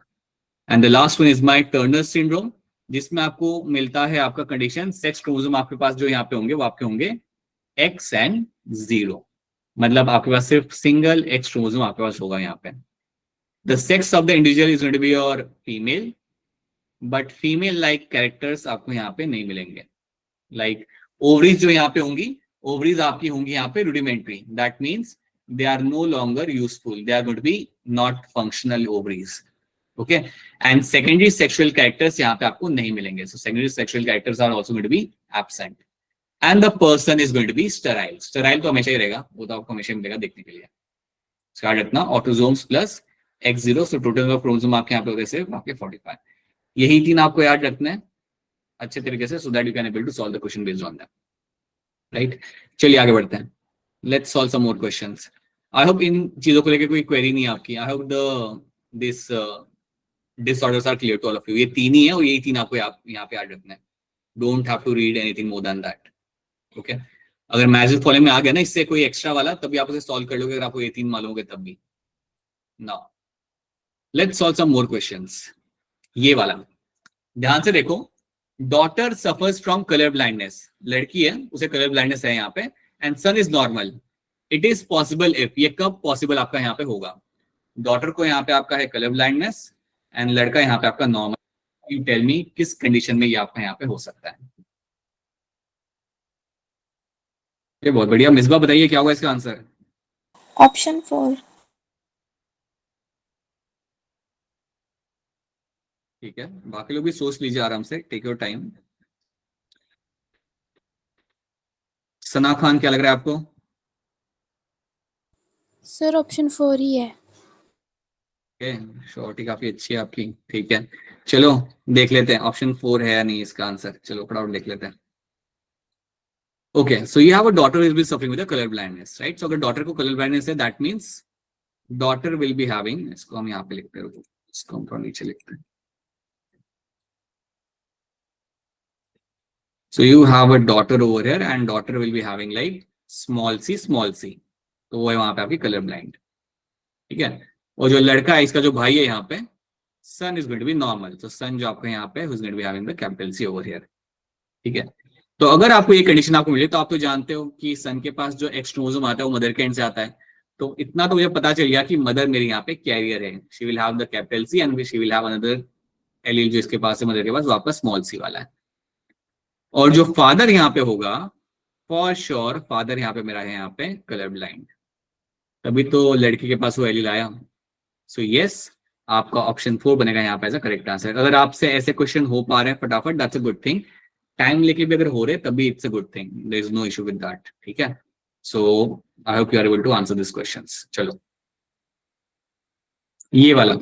And the last one is my Turner syndrome, जिसमें आपको मिलता है आपका कंडीशन सेक्स क्रोमोसोम आपके पास जो यहाँ पे होंगे वो आपके होंगे X and 0, मतलब आपके पास सिर्फ सिंगल X क्रोमोसोम आपके पास होगा यहाँ पे। The sex of the individual is going to be your female, but female like characters आपको यहाँ पे नहीं मिलेंगे। Like ovaries जो यहाँ पे होंगी, ovaries आपकी होंगी यहाँ पे rudimentary. That means they are no longer useful. They are going to be not functional ovaries. Okay, and secondary sexual characters यहाँ पे आपको नहीं मिलेंगे। So secondary sexual characters are also going to be absent. And the person is going to be sterile. Sterile तो हमेशा ही रहेगा, वो तो आपको हमेशा मिलेगा देखने के लिए। याद रखना autosomes plus X0, so total of chromosome आपके यहाँ पे होते हैं आपके 45। यही 3 आपको याद रखना है अच्छे तरीके से, so that you can able to solve the question based on that, right? चलिए आगे बढ़ते हैं। Let's solve some more questions. I hope इन चीजों को लेकर कोई क्वेरी नहीं है आपकी। I hope this disorders are clear to all of you. ये 3 ही है और यही 3 आपको यहाँ पे याद रखना है। Don't have to read anything more than that. Okay अगर मैजिक फॉलोइंग में आ गया ना इससे कोई एक्स्ट्रा वाला, तभी आप उसे सॉल्व कर लोगे अगर आपको ये 3 मालूम होंगे तब भी। Now let's solve some more questions. ये वाला ध्यान से देखो, daughter suffers from colour blindness, लड़की है उसे कलर ब्लाइंडनेस है यहाँ पे, and son is normal. It is possible if, ये कब पॉसिबल आपका यहाँ पे होगा? डॉटर को यहाँ पे आपका है कलर ब्लाइंडनेस एंड लड़का यहाँ पे आपका नॉर्मल। यू टेल मी किस कंडीशन में ये आपका यहाँ पे हो सकता है? ये बहुत बढ़िया। मिसबा बताइए क्या होगा इसका आंसर? ऑप्शन 4। ठीक है, बाकी लोग भी सोच लीजिए आराम से, take your time. Sana Khan क्या लग रहा है आपको? सर ऑप्शन 4 ही है। शॉर्टी काफी अच्छी है आपकी। ठीक है चलो देख लेते हैं ऑप्शन 4 है या नहीं इसका आंसर। चलो फटाफट देख लेते हैं। Okay, so you have a daughter who is suffering with a color blindness, right? So अगर daughter को color blindness है, that means daughter will be having, इसको हम यहाँ पे लिखते हैं, इसको हम थोड़ा नीचे लिखते हैं। So you have a daughter over here and daughter will be having like small c, तो वो है वहां पे आपकी color blind, ठीक है? और जो लड़का है इसका जो भाई है यहाँ पे, son is going to be normal, so son जो आपका यहाँ पे who is going to be having the capital C over here, ठीक है? तो अगर आपको ये कंडीशन आपको मिले तो आप तो जानते हो कि सन के पास जो एक्स क्रोमोसोम आता है वो मदर के एंड से आता है, तो इतना तो मुझे पता चल गया कि मदर मेरे यहाँ पे कैरियर है। She will have the capital C and she will have another allele जो इसके पास है मदर के पास, वो आपका स्मॉल सी वाला है। और जो फादर यहाँ पे होगा, फॉर श्योर फादर यहाँ पे मेरा है यहाँ पे कलर ब्लाइंड, तभी तो लड़की के पास वो एलील आया। सो यस, आपका ऑप्शन 4 बनेगा यहाँ पे एज अ करेक्ट आंसर। अगर आपसे ऐसे क्वेश्चन हो पा रहे हैं फटाफट, that's a good thing. Time लेके भी अगर हो रहे तभी it's a good thing, there is no issue with that, ठीक है? So I hope you are able to answer this questions. चलो ये वाला,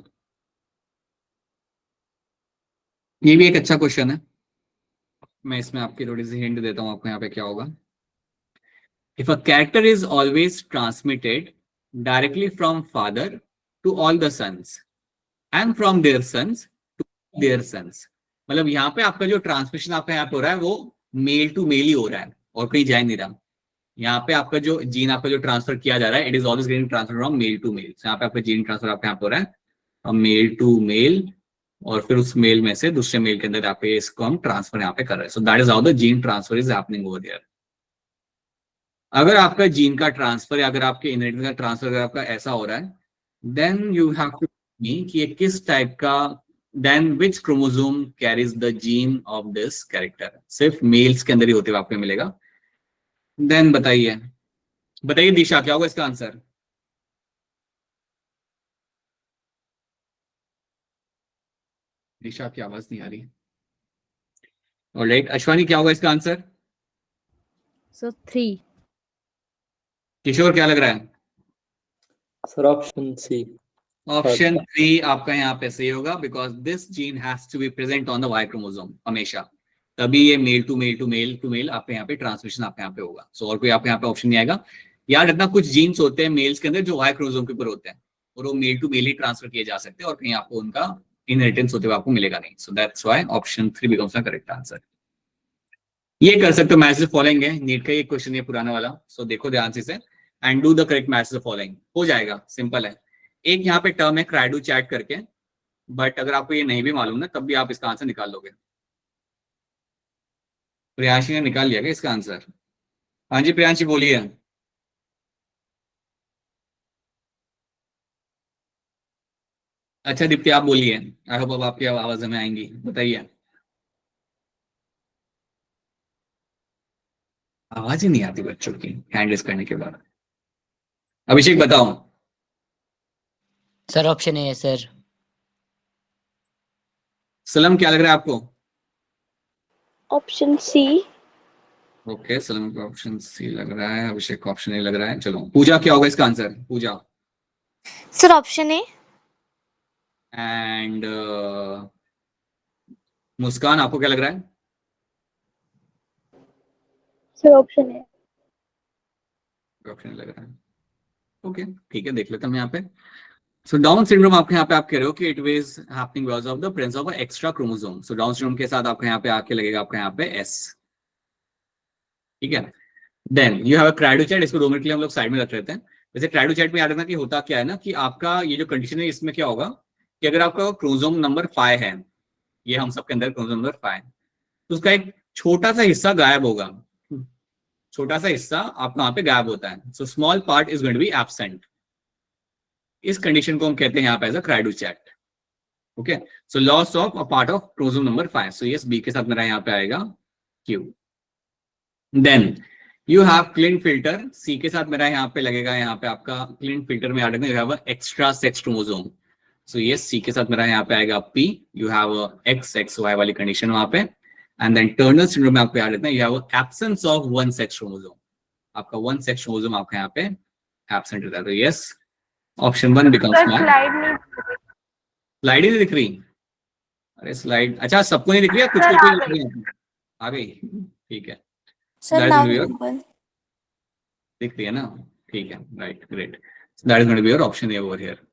ये भी एक अच्छा क्वेश्चन है। मैं इसमें आपकी थोड़ी सी हिंट देता हूं आपको यहाँ पे क्या होगा। If a character is always transmitted directly from father to all the sons and from their sons to their sons, मतलब यहाँ पे आपका जो ट्रांसमिशन आपका यहाँ पे हो रहा है वो मेल टू मेल ही हो रहा है और कहीं जा ही नहीं रहा। यहाँ पे आपका जो जीन आपका जो ट्रांसफर किया जा रहा है, it is always getting transfer from male to male. यहाँ पे आपका जीन ट्रांसफर आपका यहाँ पे हो रहा है मेल टू मेल, और फिर उस मेल में से दूसरे मेल के अंदर यहाँ पे इसको हम ट्रांसफर यहाँ पे कर रहे हैं। So that is how the gene transfer is happening over there. अगर आपका जीन का ट्रांसफर या अगर आपके इनहेरिटेंस का ट्रांसफर अगर आपका ऐसा हो रहा है, then you have to me कि ये किस टाइप का, then which chromosome carries the gene of this character. सिर्फ मेल्स के अंदर ही होते हुए आपको मिलेगा। देन बताइए बताइए दिशा क्या होगा इसका आंसर? दिशा की आवाज नहीं आ रही। ऑलराइट, अश्वानी क्या होगा इसका आंसर? सर 3। किशोर क्या लग रहा है? सर ऑप्शन सी। ऑप्शन 3 आपका यहाँ पे सही होगा, because this gene has to be present on the Y chromosome हमेशा, तभी ये male to male to male to male आपके यहाँ पे ट्रांसमिशन आपके यहाँ पे होगा। सो और कोई आपके यहाँ पे ऑप्शन नहीं आएगा। याद रखना कुछ जीन्स होते हैं मेल्स के अंदर जो वाई क्रोमोसोम के ऊपर होते हैं और वो मेल टू मेल ही ट्रांसफर किए जा सकते हैं और कहीं आपको उनका इनहेरिटेंस होते हुए आपको मिलेगा नहीं। सो that's why option 3 becomes the correct answer. ये कर सकते हो मैसेज फॉलोइंग है, नीट का ये क्वेश्चन है पुराना वाला। सो देखो ध्यान से and do the correct message following, हो जाएगा, सिंपल है। एक यहाँ पे टर्म है क्राइडो चैट करके, बट अगर आपको ये नहीं भी मालूम ना तब भी आप इसका आंसर निकाल लोगे। प्रियांशी ने निकाल लिया क्या इसका आंसर? हाँ जी प्रियांशी बोलिए। अच्छा दीप्ति आप बोलिए, आई होप अब आपकी आवाज में आएंगी, बताइए। आवाज ही नहीं आती बच्चों की हैंड रेज करने के बाद। अभिषेक बताओ। सर ऑप्शन ए है सर। सलम क्या लग रहा है आपको? Option C. ओके सलम का ऑप्शन सी लग रहा है, अभिषेक का ऑप्शन ए लग रहा है। चलो पूजा क्या होगा इसका answer? Pooja. Sir option A. And Muskan आपको क्या लग रहा है? सर ऑप्शन है। ऑप्शन लग रहा है। ओके ठीक है, देख लेते हैं यहाँ पे। सो डाउन सिंड्रोम आपके यहाँ पे आप कह रहे हो कि it is happening because of the presence of extra chromosome. So down syndrome के साथ आपके यहाँ पे आके लगेगा आपका यहाँ पे एस, ठीक है। Then you have a cri du chat, इसको 2 मिनट के लिए हम लोग साइड में रख लेते हैं। वैसे क्राइडोचैट में याद रखना कि होता क्या है ना कि आपका ये जो कंडीशन है इसमें क्या होगा कि अगर आपका क्रोमोसोम नंबर 5 है, ये हम सबके अंदर क्रोमोसोम नंबर 5, तो उसका एक छोटा सा हिस्सा गायब होगा, छोटा सा हिस्सा आपका वहां पे गायब होता है। So small part is going to be absent. इस कंडीशन को हम कहते हैं यहाँ पे as a cri du chat. Okay, so loss of a part of chromosome number 5। So yes B के साथ मेरा यहाँ पे आएगा Q. Then you have Klinefelter, C के साथ मेरा यहाँ पे लगेगा यहाँ पे आपका क्लीन फिल्टर में याद रखना you have extra sex chromosome. So yes C के साथ मेरा यहाँ पे आएगा P, you have X X Y वाली कंडीशन वहां पे। एंड देन टर्नर सिंड्रोम में आपको याद रखना you have absence of one sex chromosome, आपका वन सेक्स क्रोमोसोम आपका यहाँ पे एब्सेंट रहता है। तो yes option 1 becomes my. Slide ही नहीं दिख रही? अरे स्लाइड, अच्छा सबको नहीं दिख रही है, कुछ सर, कुछ आ गई, ठीक है। Sir That is now going to be your- simple दिख रही है ना, ठीक है, right great. That is going to be your option A over here.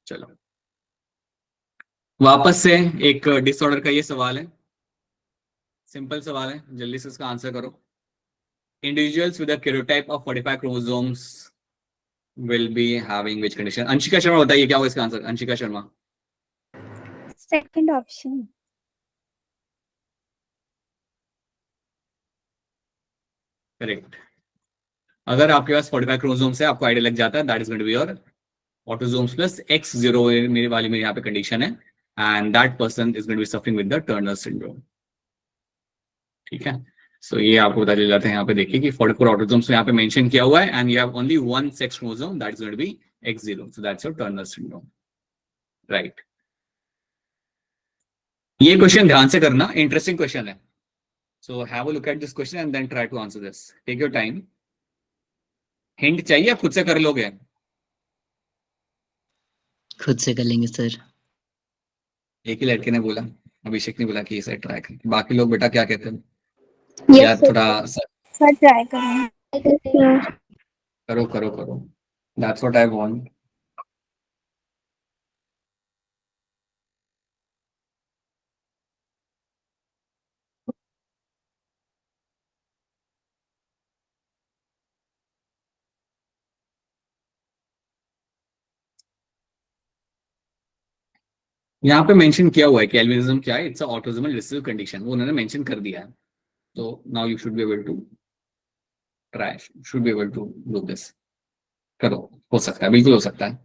चलो वापस से एक डिसऑर्डर का ये सवाल है, सिंपल सवाल है, जल्दी से इसका आंसर करो। Individuals with a karyotype of 45 chromosomes will be having which condition? Anshika Sharma बताइए क्या होगा इसका answer? Anshika Sharma. Second option. Correct. अगर आपके पास 45 क्रोमोसोम्स है, आपको आइडिया लग जाता है, that is going to be your autosomes plus X0 मेरे यहाँ पे कंडीशन है, and that person is going to be suffering with the Turner syndrome, ठीक है। सो ये आपको बता दिया जाता है यहाँ पे, देखिए कि 44 ऑटोसोम्स यहाँ पे मेंशन किया हुआ है, and you have only one sex chromosome that is going to be X0, so that's your Turner syndrome, right. ये क्वेश्चन ध्यान से करना, इंटरेस्टिंग क्वेश्चन है। So have a look at this question and then try to answer this, take your time. Hint चाहिए, खुद से कर लोगे? खुद से कर लेंगे सर। एक ही लड़के ने बोला, अभिषेक ने बोला कि इसे ट्राई कर, बाकी लोग बेटा क्या कहते हैं? Yes, यार sir. थोड़ा सर ट्राई करेंगे। करो करो करो, दैट्स व्हाट आई वांट। यहाँ पे मेंशन किया हुआ है कि एल्बिनिज्म क्या है, it's a autosomal recessive condition, वो उन्होंने मेंशन कर दिया है। तो now you should be able to try, should be able to do this. करो, हो सकता है, बिल्कुल हो सकता है।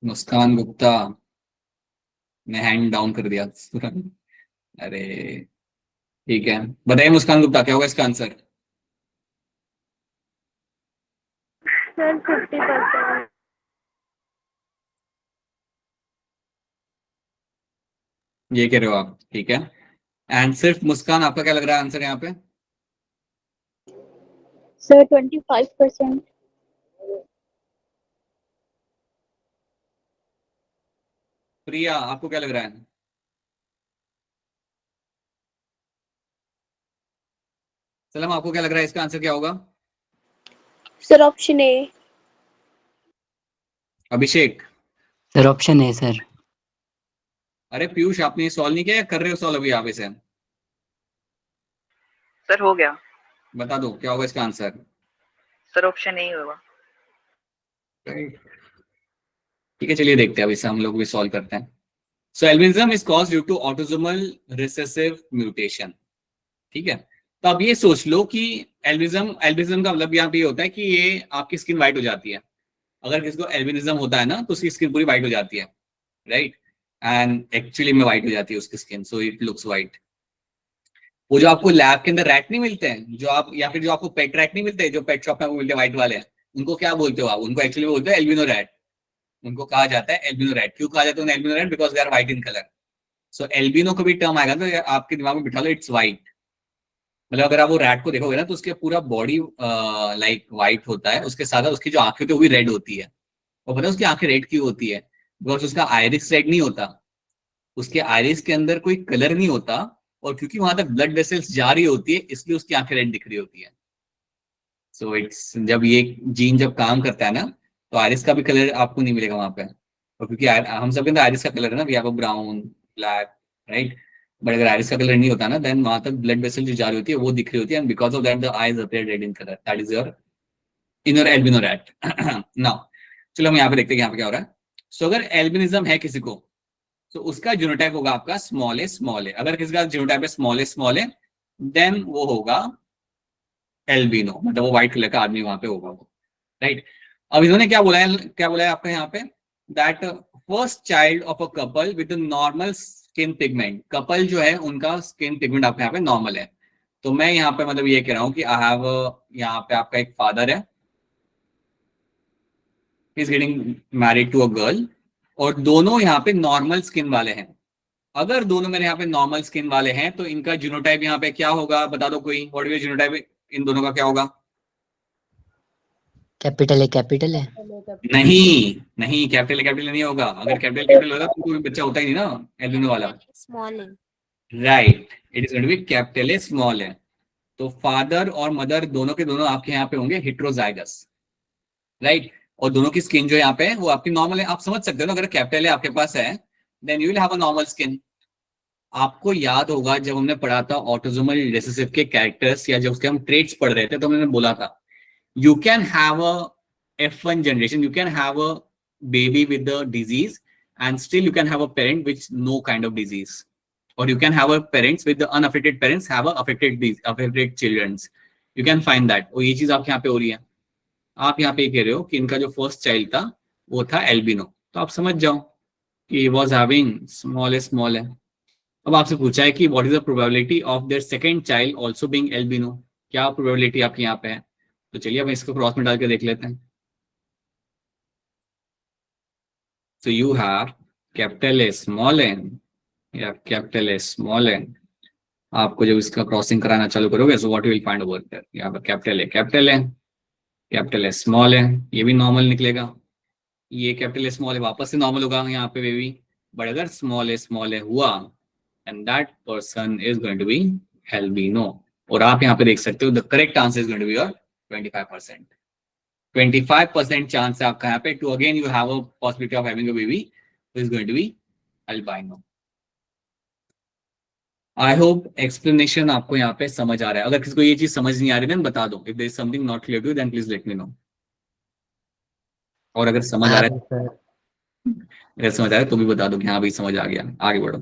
मुस्कान गुप्ता ने हैंड डाउन कर दिया तुरंत। अरे ठीक है, बताइए मुस्कान गुप्ता क्या होगा इसका आंसर? सर 50%। ये कह रहे हो आप, ठीक है। एंड सिर्फ मुस्कान, आपका क्या लग रहा है आंसर यहाँ पे? Sir, 25%. प्रिया, आपको क्या लग रहा है? सलम, आपको क्या लग रहा है इसका आंसर क्या होगा? Sir, option A. Abhishek? Sir option है सर। अरे पीयूष, आपने ये सॉल्व नहीं किया या कर रहे हो सॉल्व अभी आप इसे? सर हो गया। बता दो क्या होगा इसका आंसर। सर ऑप्शन ए होगा। ठीक है, चलिए देखते हैं, अब इसे हम लोग भी सॉल्व करते हैं। So albinism is caused due to autosomal recessive mutation. ठीक है, तो अब ये सोच लो कि एल्बिनिज्म एल्बिनिज्म का मतलब यहाँ पे ये होता है कि ये आपकी स्किन व्हाइट हो जाती है। अगर किसी को एल्बिनिज्म होता है ना तो उसकी स्किन पूरी व्हाइट हो जाती है, राइट? एंड एक्चुअली में व्हाइट हो जाती है उसकी skin, so it looks white. वो जो आपको लैब के अंदर रैट नहीं मिलते हैं, जो आप, या फिर जो आपको पेट रैट नहीं मिलते, जो पेट शॉप में आपको मिलते हैं व्हाइट वाले, उनको क्या बोलते हो आप? उनको एक्चुअली बोलते हैं एल्बिनो रैट। उनको कहा जाता है एल्बिनो रैट। क्यों कहा जाता है albino rat? Because they are white in colour. सो एल्बिनो का भी टर्म आएगा तो आपके दिमाग में बिठा लो, इट्स व्हाइट। मतलब अगर आप वो रैट को देखोगे ना तो उसके पूरा बॉडी लाइक व्हाइट होता है, उसके साथ उसकी जो आंखें होती है वो भी रेड होती है। और पता है उसकी आंखें रेड क्यों होती है? बिकॉज उसका आयरिस रेड नहीं होता, उसके आयरिस के अंदर कोई कलर नहीं होता, और क्योंकि वहां तक ब्लड वेसल्स जा रही होती है इसलिए उसकी आंखें रेड दिख रही होती है। सो इट्स, जब ये जीन जब काम करता है ना तो आयरिस का भी कलर आपको नहीं मिलेगा वहां पे। और क्योंकि हम सब के अंदर आयरिस का कलर है ना, we have a brown, black, right? But अगर आयरिस का कलर नहीं होता ना, देन वहां तक ब्लड वेसल जो जा रही होती है वो दिख रही होती है, and because of that the eyes appear red in colour. That is your inner albino rat. Now चलो हम यहाँ पे देखते हैं यहाँ पे क्या हो रहा है। सो अगर एल्बिनिज्म है किसी को तो उसका जीनोटाइप होगा आपका स्मॉल ए स्मॉल ए। अगर किसी का जीनोटाइप है स्मॉल ए देन वो होगा एल्बिनो, मतलब वो व्हाइट कलर का आदमी वहां पे होगा वो, राइट? अब इन्होंने क्या बोला है आपका यहाँ पे? That first child of a couple with normal skin pigment. Couple जो है उनका स्किन पिगमेंट आपके यहाँ पे नॉर्मल है। तो मैं यहाँ पे मतलब ये कह रहा हूँ कि आई हैव, यहाँ पे आपका एक फादर है, is getting married to a girl, और दोनों यहाँ पे नॉर्मल स्किन वाले हैं। अगर दोनों मेरे यहाँ पे नॉर्मल स्किन वाले हैं तो इनका जीनोटाइप यहाँ पे क्या होगा? बता दो कोई, व्हाट इज जीनोटाइप इन दोनों का क्या होगा? कैपिटल है, कैपिटल है। नहीं नहीं, कैपिटल नहीं होगा। अगर कैपिटल होगा तो कोई बच्चा होता ही नहीं ना एल्बिनो वाला, स्मॉल है। Right? It is going to be capital A small है। तो फादर और मदर दोनों के दोनों आपके यहाँ पे होंगे हेट्रोजाइगस, राइट? और दोनों की स्किन जो यहाँ पे है वो आपकी नॉर्मल है। आप समझ सकते हो ना, अगर कैपिटल ए आपके पास है then you will have a normal skin. आपको याद होगा जब हमने पढ़ा था ऑटोसोमल रिसेसिव के कैरेक्टर्स, या जब उसके हम ट्रेट्स पढ़ रहे थे, तो हमने बोला था you can have a F1 generation, you can have a baby with the disease and still you can have a parent with no kind of disease, or you can have a parents with the unaffected parents have a affected children, you can find that। और ये चीज आपके यहाँ पे हो रही है। आप यहाँ पे कह रहे हो कि इनका जो फर्स्ट चाइल्ड था वो था एल्बिनो, तो आप समझ जाओ कि was having small है। अब आपसे पूछा है कि what is the probability of their second child also being albino, क्या प्रोबेबिलिटी आपके यहाँ पे है? तो चलिए अब इसको क्रॉस में डाल के देख लेते हैं। So you have capital A small n या capital A small n। आपको जब इसका क्रॉसिंग कराना चालू करोगे so what you will find over there, यहाँ पर कैपिटल A स्मॉल है, ये भी नॉर्मल निकलेगा। ये कैपिटल A स्मॉल है वापस से नॉर्मल होगा यहाँ पे बेबी। बट अगर स्मॉल ए हुआ and that person is going to be albino. और आप यहाँ पे देख सकते हो the correct answer is going to be your 25%. 25% chance है आपका यहाँ पे to again you have a possibility of having a baby who is going to be albino. I hope explanation आपको यहाँ पे समझ आ रहा है. अगर किसी को ये चीज समझ नहीं आ रही then बता दो. If there is something not clear to you then please let me know. और अगर समझ आ रहा है अगर समझ आ रहा है तो भी बता दो कि हाँ भाई समझ आ गया, आगे बढ़ो.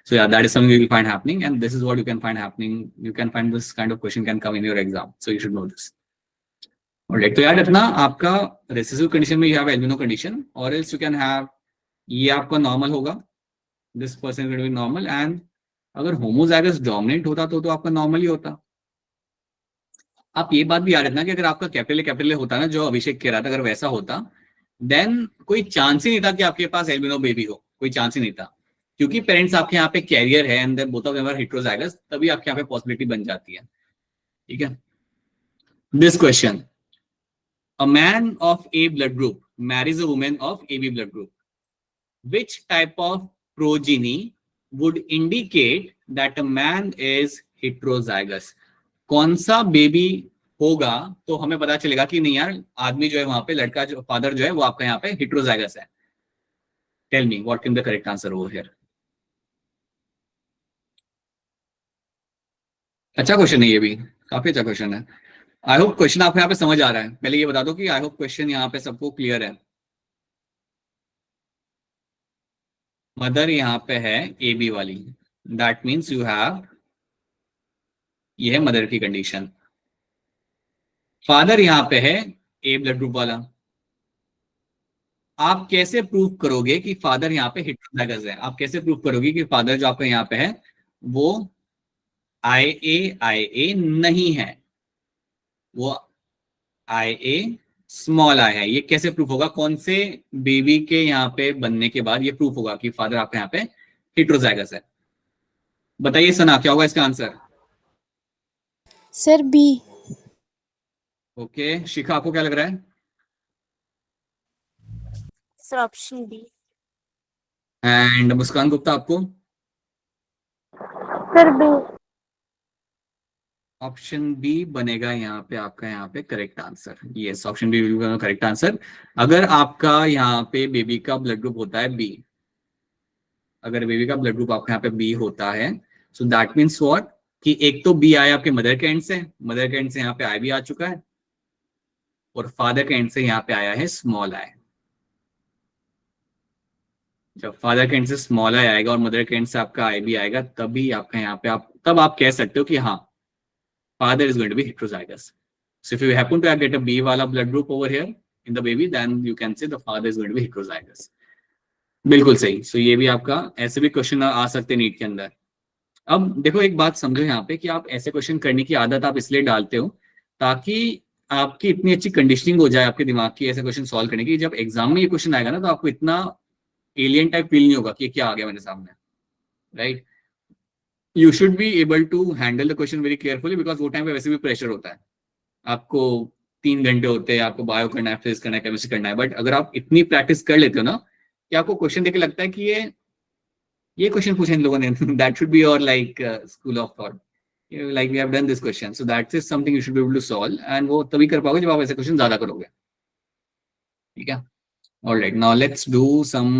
So yeah, that is something you will find happening, and this is what you can find happening. You can find this kind of question can come in your exam, so you should know this. Alright, तो याद रखना आपका recessive condition में you have albino condition, or else you can have ये आपका normal होगा, this person will be normal, and अगर homozygous dominant होता तो आपका normal ही होता. आप ये बात भी याद रखना कि अगर आपका कैपिटल होता ना जो अभिषेक कह रहा था, अगर वैसा होता देन कोई चांस ही नहीं था कि आपके पास एल्बिनो बेबी हो, कोई चांस ही नहीं था, क्योंकि पेरेंट्स आपके यहाँ पे कैरियर है and both of them are heterozygous, तभी आपके यहाँ पे पॉसिबिलिटी बन जाती है. ठीक है. This question, a man of A blood group marries a woman of A B blood group, which type of progeny would indicate that a man is heterozygous. कौन सा बेबी होगा तो हमें पता चलेगा कि नहीं यार आदमी जो है वहां पे लड़का जो फादर जो है वो आपका यहाँ पे हेटेरोजाइगस है. Tell me what can the correct answer over here. अच्छा क्वेश्चन है ये भी, काफी अच्छा क्वेश्चन है. आई होप क्वेश्चन आपको यहाँ पे समझ आ रहा है. पहले ये बता दो कि आई होप क्वेश्चन यहाँ पे सबको क्लियर है. मदर यहाँ पे है ए बी वाली, दैट मीन्स यू हैव, ये है मदर की कंडीशन. फादर यहाँ पे है ए ब्लड ग्रुप वाला. आप कैसे प्रूव करोगे कि फादर यहाँ पे हेटेरोजाइगस है? आप कैसे प्रूव करोगे कि फादर जो आपका यहाँ पे है वो IA नहीं है, वो IA स्मॉल आई है? ये कैसे प्रूफ होगा? कौन से बेबी के यहाँ पे बनने के बाद ये प्रूफ होगा कि फादर आपका यहाँ पे हेटेरोजाइगस है? बताइए सना, क्या होगा इसका answer? Sir B. Okay, Shikha आपको क्या लग रहा है? Sir option B. And Muskan Gupta आपको? Sir B. ऑप्शन बी बनेगा यहाँ पे आपका यहाँ पे correct answer. Yes, option B will be correct answer. अगर आपका यहाँ पे बेबी का ब्लड ग्रुप होता है बी, अगर बेबी का ब्लड ग्रुप आपका यहाँ पे बी होता है, सो दैट मीन्स व्हाट कि एक तो बी आया आपके मदर के एंड से, मदर के एंड से यहाँ पे आई भी आ चुका है, और फादर के एंड से यहाँ पे आया है स्मॉल आई. जब फादर के एंड से स्मॉल आई आएगा और मदर के एंड से आपका आई भी आएगा, तभी आपका यहाँ पे तब आप कह सकते हो कि हाँ father is going to be heterozygous. So if you happen to get a B वाला blood group over here in the baby, then you can say the father is going to be heterozygous. बिल्कुल सही. So ये भी आपका ऐसे भी क्वेश्चन आ सकते हैं नीट के अंदर. अब देखो एक बात समझो यहाँ पे कि आप ऐसे क्वेश्चन करने की आदत आप इसलिए डालते हो ताकि आपकी इतनी अच्छी कंडीशनिंग हो जाए आपके दिमाग की ऐसे क्वेश्चन सॉल्व करने की. जब एग्जाम में ये क्वेश्चन आएगा ना तो आपको इतना एलियन टाइप फील नहीं होगा कि क्या आ गया मेरे सामने, right? You should be able to handle the question very carefully because वो टाइम पे वैसे भी प्रेशर होता है. आपको 3 घंटे होते हैं, आपको बायो करना है, फिजिक्स करना है, केमिस्ट्री करना है. बट अगर आप इतनी प्रैक्टिस कर लेते हो ना कि आपको क्वेश्चन देख के लगता है कि ये क्वेश्चन पूछे इन लोगों ने, that should be your like school of thought, like we have done this question, so that is something you should be able to solve. And वो तभी कर पाओगे जब आप ऐसे क्वेश्चन ज्यादा करोगे. ठीक है. Alright, now let's do some.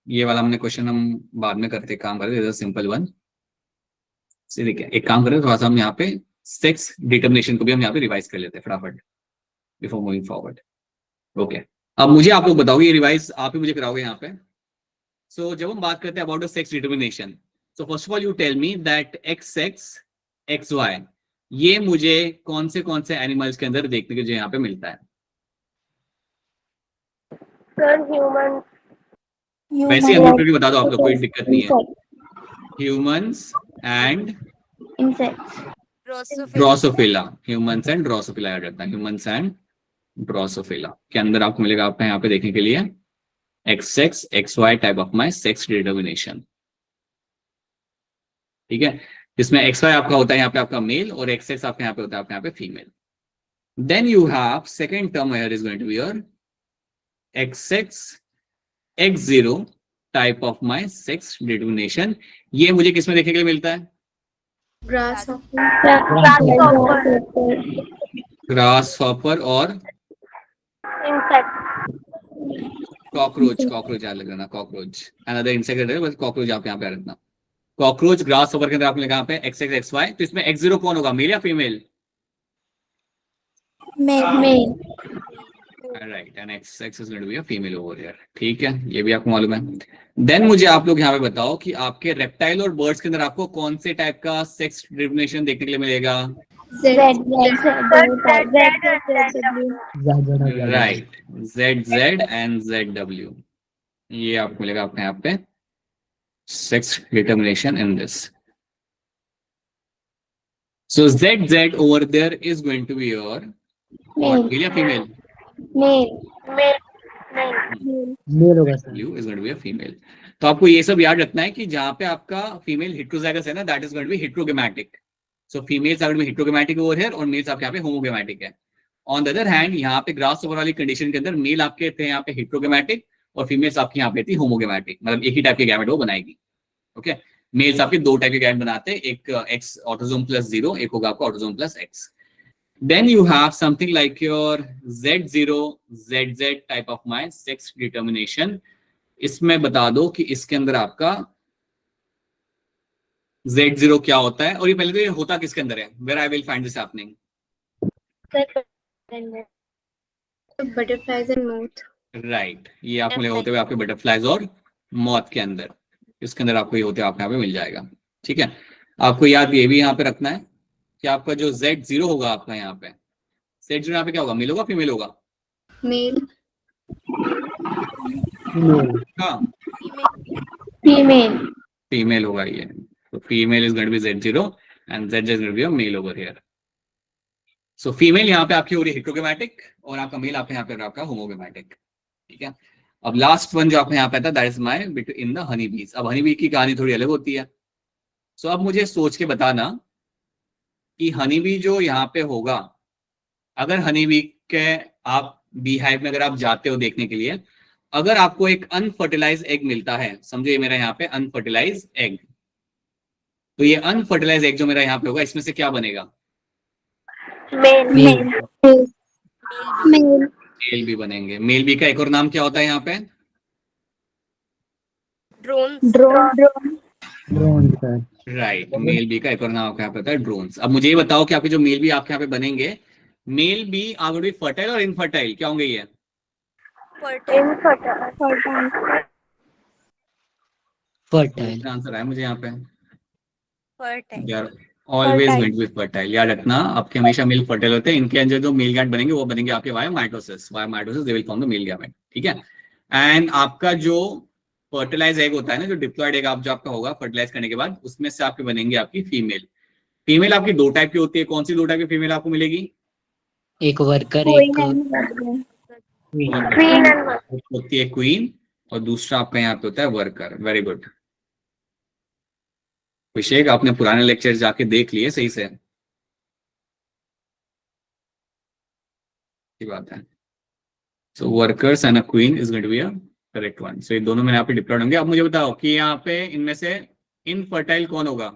ये वाला हमने क्वेश्चन हम बाद में करते काम करते, सिंपल वन. देखिए एक काम करें, थोड़ा सा हम यहाँ पे सेक्स डिटर्मिनेशन को भी हम यहाँ पे रिवाइज कर लेते हैं फटाफट बिफोर मूविंग फॉरवर्ड. ओके, अब मुझे आप लोग बताओगे, ये रिवाइज आप ही मुझे कराओगे यहाँ पे. सो जब हम बात करते हैं about the sex determination, so first of all you tell me that XX XY ये मुझे कौन से एनिमल्स के अंदर देखने के जो यहाँ पे मिलता है? Sir human. वैसे हम बता दो, आप लोग कोई दिक्कत नहीं है. Humans and Drosophila. Humans and Drosophila याद रखना. ह्यूमंस एंड ड्रोसोफिला के अंदर आपको मिलेगा आपका यहाँ पे देखने के लिए XX XY type of my sex determination. ठीक है, जिसमें XY आपका होता है यहाँ पे आपका मेल और XX आपका यहाँ पे होता है आपका यहाँ पे female. Then you have second term here is going to be your XX X0 type of my sex determination. ये मुझे किसमें देखने के लिए मिलता है? ग्रास हॉपर और कॉकरोच। कॉकरोच याद रखना, कॉकरोच अनदर इंसेक्ट है, बस कॉकरोच आप यहाँ पे रखना। कॉकरोच ग्रास हॉपर के अंदर आपने कहा पे XX XY, तो इसमें X0 कौन होगा, मेल या female? Male. Right, and X is going to be a female over here। ठीक है, ये भी आपको मालूम है। देन मुझे आप लोग यहाँ पे बताओ कि आपके रेप्टाइल और बर्ड्स के अंदर आपको कौन से टाइप का सेक्स डिटर्मिनेशन देखने के लिए मिलेगा? राइट, ZZ एंड ZW, ये आपको मिलेगा आपके यहाँ पे sex determination in this. So ZZ over there is going to be your what, male या female? मेल होगा sir. W is going to be a female। तो आपको ये सब याद रखना है कि जहां पे आपका फीमेल हेट्रोजाइगस है ना, that is going to be heterogametic. So females are going to be heterogametic over here और मेल्स आपके यहाँ पे होमोगेमेटिक है। ऑन द अदर हैंड यहाँ पे ग्रास ओवर वाली कंडीशन के अंदर मेल आपके थे यहाँ पे हेट्रोगेमेटिक और फीमेल्स आपकी यहाँ पे थी होमोगेमेटिक, मतलब एक ही टाइप के गैमेट वो बनाएगी। ओके, मेल्स आपके दो टाइप के गैमेट बनाते हैं, एक X ऑटोसोम +0, एक होगा आपका autosome +X। Then you have something like your Z0 ZZ type of my sex determination। इसमें बता दो कि इसके अंदर आपका Z0 क्या होता है, और ये पहले तो ये होता किसके अंदर है, where I will find this happening? Butterflies and moth. Right, ये आपको होते हुए आपके बटरफ्लाइज और मॉथ के अंदर, इसके अंदर आपको ये होते हुए आपको यहाँ पे मिल जाएगा। ठीक है, आपको याद ये भी यहाँ पे रखना है कि आपका जो Z0 होगा आपका यहाँ पे, Z0 यहाँ पे क्या होगा, मेल होगा फीमेल होगा? Male. हाँ, Female. फीमेल होगा ये। तो female is going to be Z0 and ZZ is going to be a male over here. So female यहाँ पे आपकी हो रही है हेट्रोगेमेटिक और आपका मेल आपके यहाँ पे आपका होमोगेमेटिक। ठीक है, अब लास्ट वन जो आपने यहाँ पे था, that is my bit in the honey बीज। अब हनी बी की कहानी थोड़ी अलग होती है। सो अब मुझे सोच के बताना कि हनी बी जो यहाँ पे होगा, अगर हनी बी के आप बी हाइव में अगर आप जाते हो देखने के लिए, अगर आपको एक अनफर्टिलाइज एग मिलता है, समझो ये मेरा यहाँ पे अनफर्टिलाइज एग, तो ये अनफर्टिलाइज एग जो मेरा यहाँ पे होगा, इसमें से क्या बनेगा? Male. मेल बी बनेंगे। मेल बी का एक और नाम क्या होता है यहाँ पे? Drone sir. Right, male bee का एक और नाम आपके यहाँ पे होता है ड्रोन्स। अब मुझे ये बताओ कि आपके जो मेल बी आपके यहाँ पे बनेंगे, male bee are going to be fertile और इनफर्टाइल, क्या होंगे ये? फर्टाइल। आंसर है मुझे यहाँ पे यार, always going to be fertile. याद रखना, आपके हमेशा मेल फर्टाइल होते हैं, इनके अंदर जो मेल गैमेट बनेंगे वो बनेंगे आपके via mitosis they will form the male gamete. ठीक है, एंड आपका जो फर्टिलाइज एग होता है ना, जो डिप्लॉयड एग आप जो आपका होगा फर्टिलाइज करने के बाद, उसमें से आपके बनेंगे आपकी फीमेल। फीमेल आपकी दो टाइप की होती है, कौन सी दो टाइप की फीमेल आपको मिलेगी? एक वर्कर, एक होती है क्वीन और दूसरा आपका यहाँ पे होता है वर्कर। वेरी गुड अभिषेक, आपने पुराने लेक्चर जाके देख लिए सही से, बात है। So workers and a queen is going to be a correct one. सो ये दोनों में यहाँ पे डिप्लॉयड होंगे। अब मुझे बताओ कि यहाँ पे इनमें से इनफर्टाइल कौन होगा?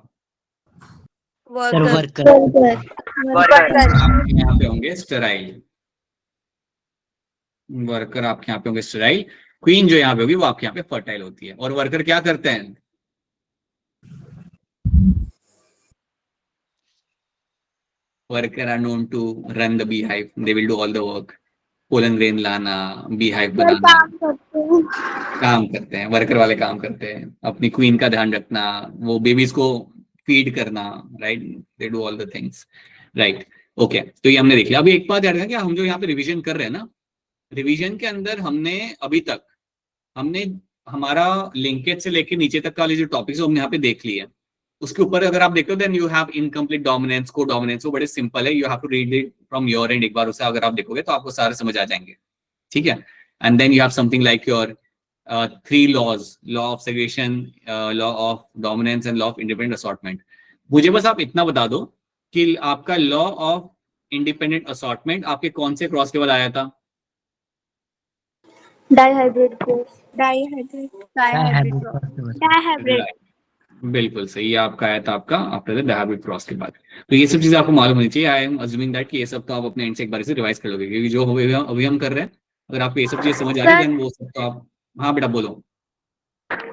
वर्कर। आपके यहाँ पे होंगे स्टेराइल। वर्कर आपके यहाँ पे होंगे स्टेराइल, क्वीन जो यहाँ पे होगी वो आपके यहाँ पे फर्टाइल होती है। और वर्कर क्या करते हैं? Worker are known to run the bee hive, they will do all the work. Pollen grain लाना, बी हाइव बनाना, काम करते हैं वर्कर वाले, काम करते हैं। अपनी क्वीन का ध्यान रखना, वो बेबीज को फीड करना, right, they do all the things, right. Okay, तो ये हमने देख लिया। अभी एक बात याद रखना कि हम जो यहाँ पे रिवीजन कर रहे हैं ना, रिवीजन के अंदर हमने अभी तक हमारा लिंकेज से लेके नीचे तक वाले जो टॉपिक्स हमने यहाँ पे देख लिए। उसके ऊपर अगर आप देखते हो, then you have incomplete dominance, codominance, वो बड़े सिंपल है, you have to read it from your end. एक बार उसे अगर आप देखोगे तो आपको सारे समझ आ जाएंगे। ठीक है, and then you have something like your 3 laws, law of segregation, law of dominance and law of independent assortment. मुझे बस आप इतना बता दो कि आपका लॉ ऑफ इंडिपेंडेंट असॉर्टमेंट आपके कौन से क्रॉस के बाद आया था? Dihybrid cross. Dihybrid. Dihybrid. बिल्कुल सही, ये आपका आया था आपका आफ्टर द डायहाइब्रिड क्रॉस के बाद। तो ये सब चीजें आपको मालूम होनी चाहिए। आई एम अज्यूमिंग दैट कि ये सब तो आप अपने एंड से एक बार से रिवाइज कर लोगे, क्योंकि जो अभी हम कर रहे हैं, अगर आपको ये सब चीजें समझ आ रही है सर देन वो सब तो आप। हाँ बेटा बोलो।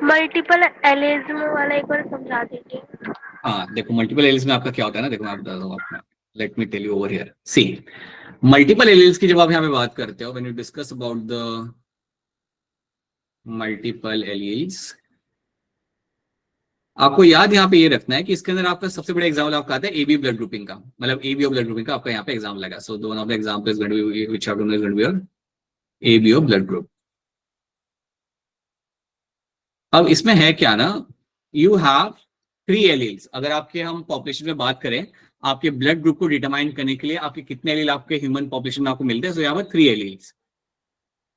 मल्टीपल एलिज्म वाला एक बार समझा दीजिए। हाँ देखो, मल्टीपल एलिल्स में आपका क्या होता है ना, देखो मैं बताता हूँ आपको। Let me tell you over here. See, multiple alleles की जब आप यहाँ पे बात करते हो, when you discuss about the multiple alleles, आपको याद यहाँ पे ये रखना है कि इसके अंदर आपका सबसे बड़ा एग्जाम्पल आपका आता है एबी ब्लड ग्रुपिंग का, मतलब एबीओ ब्लड ग्रुपिंग का आपका यहाँ पे एग्जाम्पल लगा। So one of the examples going to be which have to know is going to be your ABO blood group. अब इसमें है क्या ना, यू हैव 3 एलील्स। अगर आपके हम पॉपुलेशन में बात करें, आपके ब्लड ग्रुप को डिटरमाइन करने के लिए आपके कितने एलील आपके ह्यूमन पॉपुलेशन में आपको मिलते हैं। सो यहाँ पर 3 एलील्स।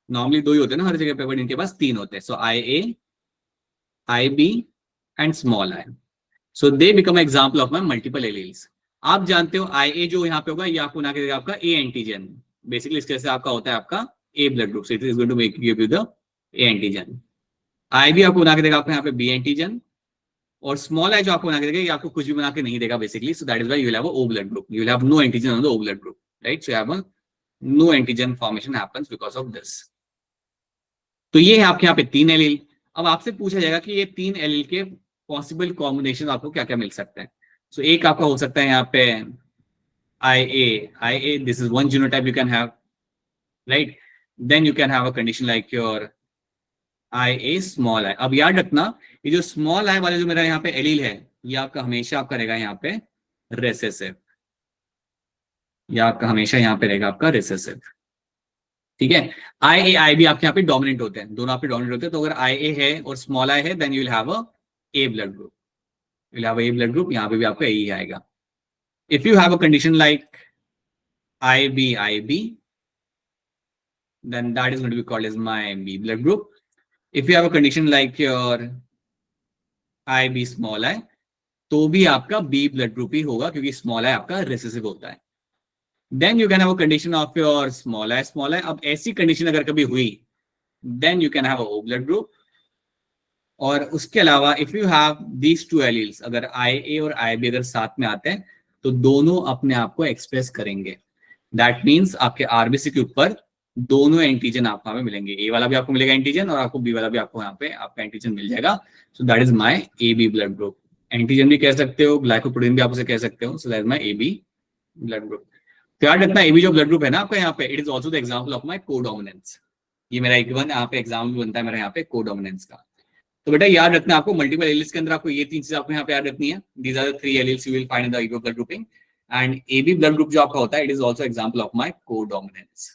नॉर्मली 2 ही होते हैं ना हर जगह पे, बट इनके पास 3 होते हैं। सो IA, IB and small I. So they become example of my multiple alleles. आप जानते हो IA जो यहाँ पे होगा, ये आपको ना देगा आपका A एंटीजन। बेसिकली इसके से आपका होता है आपका A blood group, so it is going to make give you the A antigen. IB आपको बना के देगा आपको यहाँ पे B एंटीजन, और स्मॉल आई जो आपको बना के देगा, ये आपको कुछ भी बना के नहीं देगा basically. So that is why you will have a O blood group, you will have no antigen on the O blood group, right. So you have a no antigen formation happens because of this. तो ये है आपके यहाँ पे 3 एलील। अब आपसे पूछा जाएगा कि ये 3 एलील के पॉसिबल कॉम्बिनेशन आपको क्या क्या मिल सकते हैं। सो एक आपका हो सकता है यहाँ पे IA, this is one genotype you can have, right? Then you can have a condition like your IA small I। अब याद रखना, ये जो स्मॉल आई वाला जो मेरा यहाँ पे एलील है, ये आपका हमेशा आपका रहेगा यहाँ पे रिसेसिव, या आपका हमेशा यहाँ पे रहेगा आपका रिसेसिव, ठीक है। IA IB आपके यहाँ पे डोमिनेंट होते हैं, दोनों आपके डोमिनेंट होते हैं। तो अगर IA है और स्मॉल आई है, then you will have a A blood group, you will have A blood group, यहाँ पे भी आपका A आएगा। If you have a condition like IB, then that is going to be called as my B blood group. If you have a condition like your IB small I, तो भी आपका B blood group ही होगा, क्योंकि small I आपका recessive होता है। Then you can have a condition of your small I। अब ऐसी condition अगर कभी हुई, then you can have a O blood group। और उसके अलावा if you have these 2 alleles, अगर IA और IB अगर साथ में आते हैं, तो दोनों अपने आप को एक्सप्रेस करेंगे। दैट मीन्स आपके आरबीसी के ऊपर दोनों एंटीजन आपको यहाँ पे मिलेंगे, ए वाला भी आपको मिलेगा एंटीजन, और आपको बी वाला भी आपको यहाँ पे आपका एंटीजन मिल जाएगा। सो that is my AB blood group. Antigen भी कह सकते हो, ग्लाइकोप्रोटीन भी आप उसे कह सकते हो। सो that is my AB blood group. याद रखना, AB जो ब्लड ग्रुप है ना आपका यहाँ पे, it is also the example of my codominance. ये मेरा एक यहाँ पे एग्जाम्पल बनता है मेरा यहाँ पे कोडोमिनेंस का। तो बेटा याद रखना, आपको मल्टीपल एलील्स के अंदर आपको ये 3 चीजें आपको यहाँ पे याद रखनी है। These are the 3 alleles you will find in the AB blood grouping. And AB blood group जो आपका होता है, it is also example of my codominance.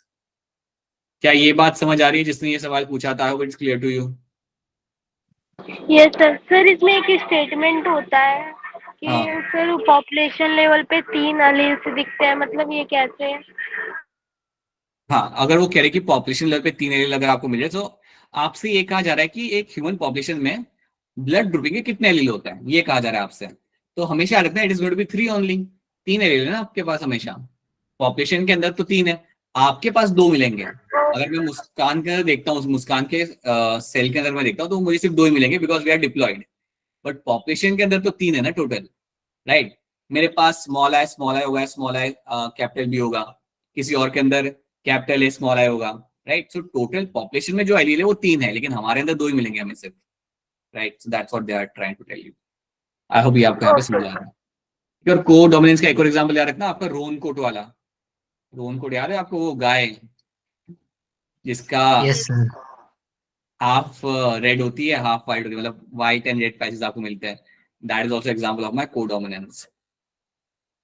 क्या ये बात समझ आ रही है जिसने ये सवाल पूछा था? It's clear to you? Yes sir. Sir इसमें एक स्टेटमेंट होता है कि हाँ। सर पॉपुलेशन लेवल पे 3 एलील्स दिखते हैं, मतलब ये कैसे है? हाँ, अगर वो कह रहे कि पॉपुलेशन लेवल पे 3 एलील अगर आपको मिले, तो आपसे ये कहा जा रहा है कि एक ह्यूमन पॉपुलेशन में ब्लड ग्रुपिंग के कितने एलील होता है, ये कहा जा रहा है आपसे। तो हमेशा याद रखना, it is going to be 3 only. 3 allele है ना आपके पास हमेशा, पॉपुलेशन के अंदर तो 3 है, आपके पास 2 मिलेंगे। अगर मैं मुस्कान के अंदर देखता हूँ, मुस्कान के सेल के अंदर मैं देखता हूँ, तो मुझे सिर्फ 2 ही मिलेंगे, because we are diploid. But population के अंदर तो 3 है ना टोटल, राइट। मेरे पास स्मॉल आई होगा, स्मॉल आई कैपिटल भी होगा, किसी और के अंदर कैपिटल ए स्मॉल आई होगा, राइट। सो टोटल पॉपुलेशन में जो एलील है वो 3 है, लेकिन हमारे अंदर 2 ही मिलेंगे हमें सिर्फ, right. So that's what they are trying to tell you. I hope ये आपको यहाँ पे समझ आ रहा है। और को डोमिनेंस का एक और एग्जांपल याद रखना, आपका रोन कोट वाला। रोन कोट याद है आपको, वो गाय जिसका हाफ रेड होती है, हाफ व्हाइट होती है, मतलब व्हाइट एंड रेड पैचेस आपको मिलते हैं। That is also example of my codominance.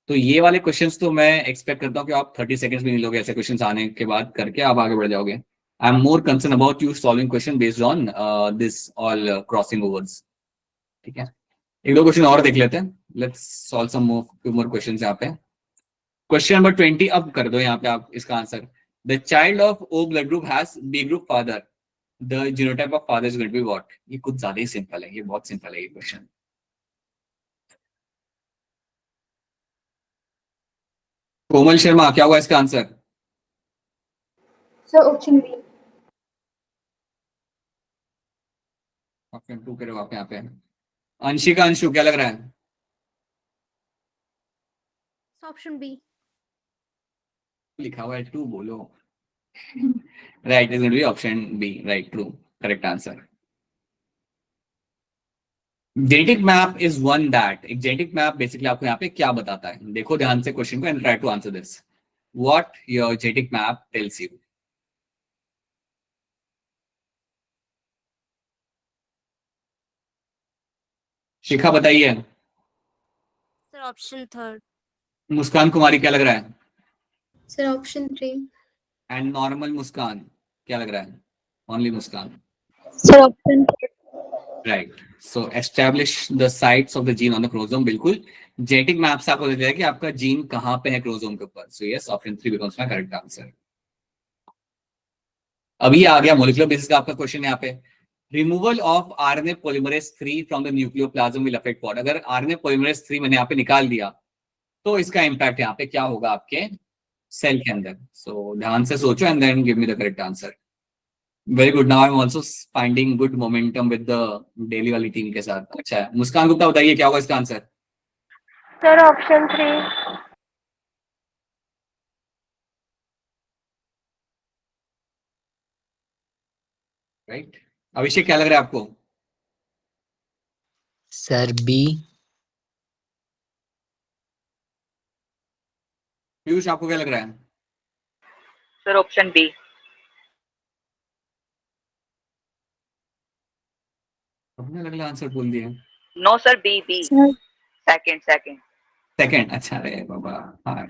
तो ये वाले क्वेश्चंस तो मैं एक्सपेक्ट करता हूँ कि आप 30 सेकंड्स भी नहीं लोगे, ऐसे क्वेश्चंस आने के बाद करके आप आगे बढ़ जाओगे। I am more concern about you solving question based on this all crossing overs, ठीक है। 1-2 क्वेश्चन और देख लेते हैं। Let's solve some more questions यहाँ पे। क्वेश्चन नंबर 20 अब कर दो यहाँ पे आप इसका answer. The child of O blood group has B group father, the genotype of father is going to be what. ये कुछ ज्यादा ही सिंपल है, ये बहुत सिंपल है ये क्वेश्चन। कोमल शर्मा, क्या हुआ इसका answer? Sir option B. Option 2 करो आप यहाँ पे। अंशिका, अंशु क्या लग रहा है? Option B. लिखा हुआ है 2, बोलो। Right, is B option B, right, true, correct answer. Genetic map is one that, एक जेनेटिक मैप बेसिकली आपको यहाँ पे क्या बताता है? देखो ध्यान से क्वेश्चन को and try to answer this. What your genetic map tells you? Shikha बताइए। Sir option third. Muskan Kumari क्या लग रहा है? Sir, option 3. And normal Muskan क्या लग रहा है? Only Muskan, Sir, option right. So establish the sites of the gene on the chromosome, बिल्कुल जेनेटिक मैप से आपको देता है कि आपका जीन कहाँ पे है क्रोमोसोम के ऊपर। सो yes, option 3 becomes my correct answer. अभी आ गया मोलिकुलर बेसिस का आपका क्वेश्चन यहाँ पे। Removal of RNA polymerase 3 from the nucleoplasm will affect what? अगर आरएनए पॉलीमरेज 3 मैंने यहाँ पे निकाल दिया तो इसका इंपैक्ट यहाँ पे क्या होगा आपके सेल के अंदर? सो ध्यान से सोचो and then give me the correct answer. Very good, now I am also finding good momentum with the daily वाली टीम के साथ। अच्छा है, मुस्कान गुप्ता बताइए क्या होगा इसका आंसर? Sir option 3। राइट, अभिषेक क्या लग रहा है आपको? Sir B. पीयूष आपको क्या लग रहा है? Sir option B. अपने अलग आंसर बोल दिया। No sir, B B, Sir, second second. Second, अच्छा रे बाबा। हाँ,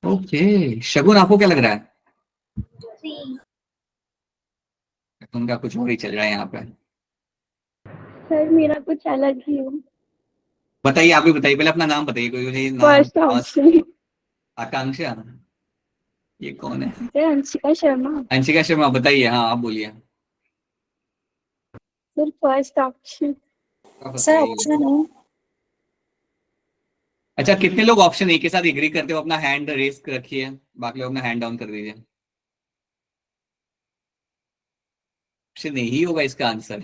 ओके। शगुन आपको क्या लग रहा है? उनका कुछ और ही चल रहा है यहाँ पे। sir, मेरा कुछ अलग ही है। बताइए, आप भी बताइए, पहले अपना नाम बताइए, कोई मुझे नाम। First option. आकांक्षा, ये कौन है? Sir, अंशिका शर्मा। अंशिका शर्मा बताइए, हाँ आप बोलिए। Sir, first option. आप Sir, बताइए। option A. अच्छा, कितने लोग ऑप्शन ए के साथ एग्री करते हो? अपना हैंड रेस रखिए, बाकी लोग अपना हैंड डाउन कर दीजिए। ऑप्शन ए ही होगा इसका आंसर।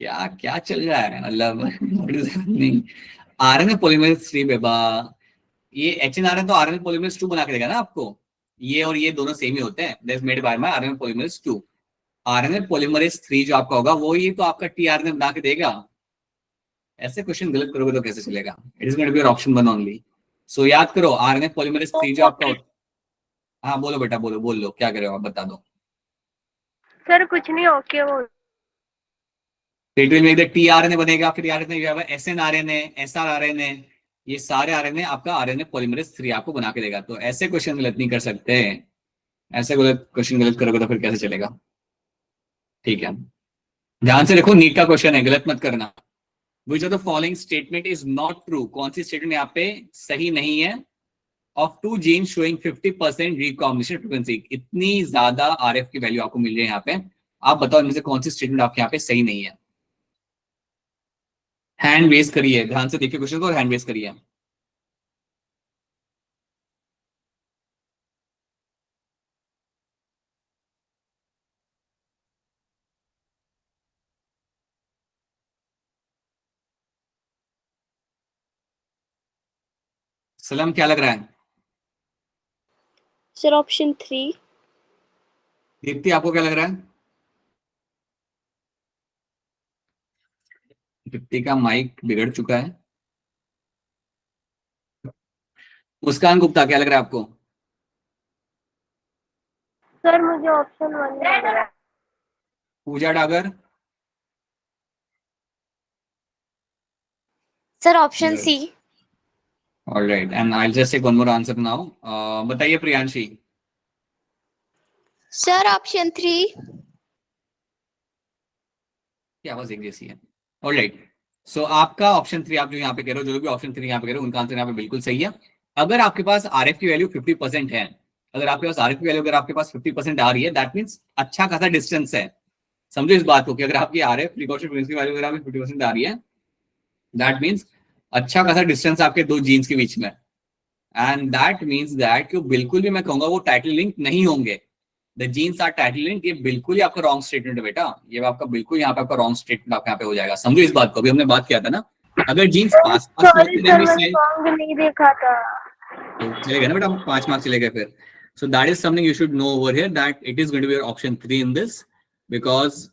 क्या क्या चल रहा है, मतलब आरएनए पॉलीमरेज 3 बेबा। ये एचएनआरएन तो आरएनए पॉलीमरेज 2 बना के देगा ना आपको। ये और ये दोनों सेम ही होते हैं, that is made by my RNA polymerase 2। RNA polymerase 3 जो आपका होगा वो ही तो आपका टीआरएनए बना के देगा। ऐसे क्वेश्चन गलत करोगे तो कैसे चलेगा? It is going to be option 1 only. सो याद करो, आरएनए पॉलीमरेज 3 जो आपका हाँ बोलो बेटा, बोलो बोल लो, क्या कर रहे हो आप, बता दो। सर कुछ नहीं, ओके वो। में इधर टीआरएनए बनेगा, फिर आरएनए जो है एसएनआरएनए, एसआरआरएनए, ये सारे आरएनए आपका आरएनए पॉलीमरेज 3 आपको बना के देगा। तो ऐसे क्वेश्चन गलत नहीं कर सकते। ऐसे गलत क्वेश्चन गलत करोगे तो फिर कैसे चलेगा? ठीक है, ध्यान से देखो, नीट का क्वेश्चन है, गलत मत करना। Which of the following statement is not true? कौन सी स्टेटमेंट यहाँ पे सही नहीं है? Of 2 gene showing 50% recombination frequency, इतनी ज्यादा आरएफ की वैल्यू आपको मिल रही है यहाँ पे, आप बताओ इनमें से कौन सी स्टेटमेंट आपके यहाँ पे सही नहीं है? हैंड रेज करिए, ध्यान से देखिए क्वेश्चन को और हैंड रेज करिए। सलम क्या लग रहा है? Sir, option 3. दीप्ति आपको क्या लग रहा है? दीप्ति का माइक बिगड़ चुका है। मुस्कान गुप्ता क्या लग रहा है आपको? सर मुझे ऑप्शन 1 लग रहा है। Pooja Dagar, sir option C. Alright, and I will just take one more answer now. बताइए प्रियांशी। Sir, option 3. की आवाज एक जैसी है। ऑलराइट, सो आपका ऑप्शन 3, आप जो यहाँ पे कह रहे हो, जो भी ऑप्शन 3 यहाँ पे कह रहे हो, उनका आंसर यहाँ पे बिल्कुल सही है। अगर आपके पास आरएफ की वैल्यू 50% है, अगर आपके पास आरएफ की वैल्यू अगर आपके पास 50% आ रही है, दैट मीन्स अच्छा खासा डिस्टेंस है। समझो इस बात को कि अगर आपकी आरएफ प्रिकॉशन फ्रीक्वेंसी की वैल्यू अगर आपकी 50% आ रही है, दैट मीन्स अच्छा खासा डिस्टेंस आपके दो जीन्स के बीच में, एंड दैट मीन्स दैट कि बिल्कुल भी मैं कहूंगा वो टाइटल लिंक नहीं होंगे। The genes are tightly linked, ये बिल्कुल ही आपका रॉन्ग स्टेटमेंट है बेटा, ये आपका बिल्कुल यहाँ पे आपका रॉन्ग स्टेटमेंट आपके यहाँ पे हो जाएगा। समझो इस बात को, अभी हमने बात किया था ना, अगर जीन्स पास पास सॉरी सर, मैंने सॉन्ग नहीं देखा था। तो चले गए ना बेटा, 5 मार्क्स चले गए फिर। So that is something you should know over here, that it is going to be your option 3 in this, because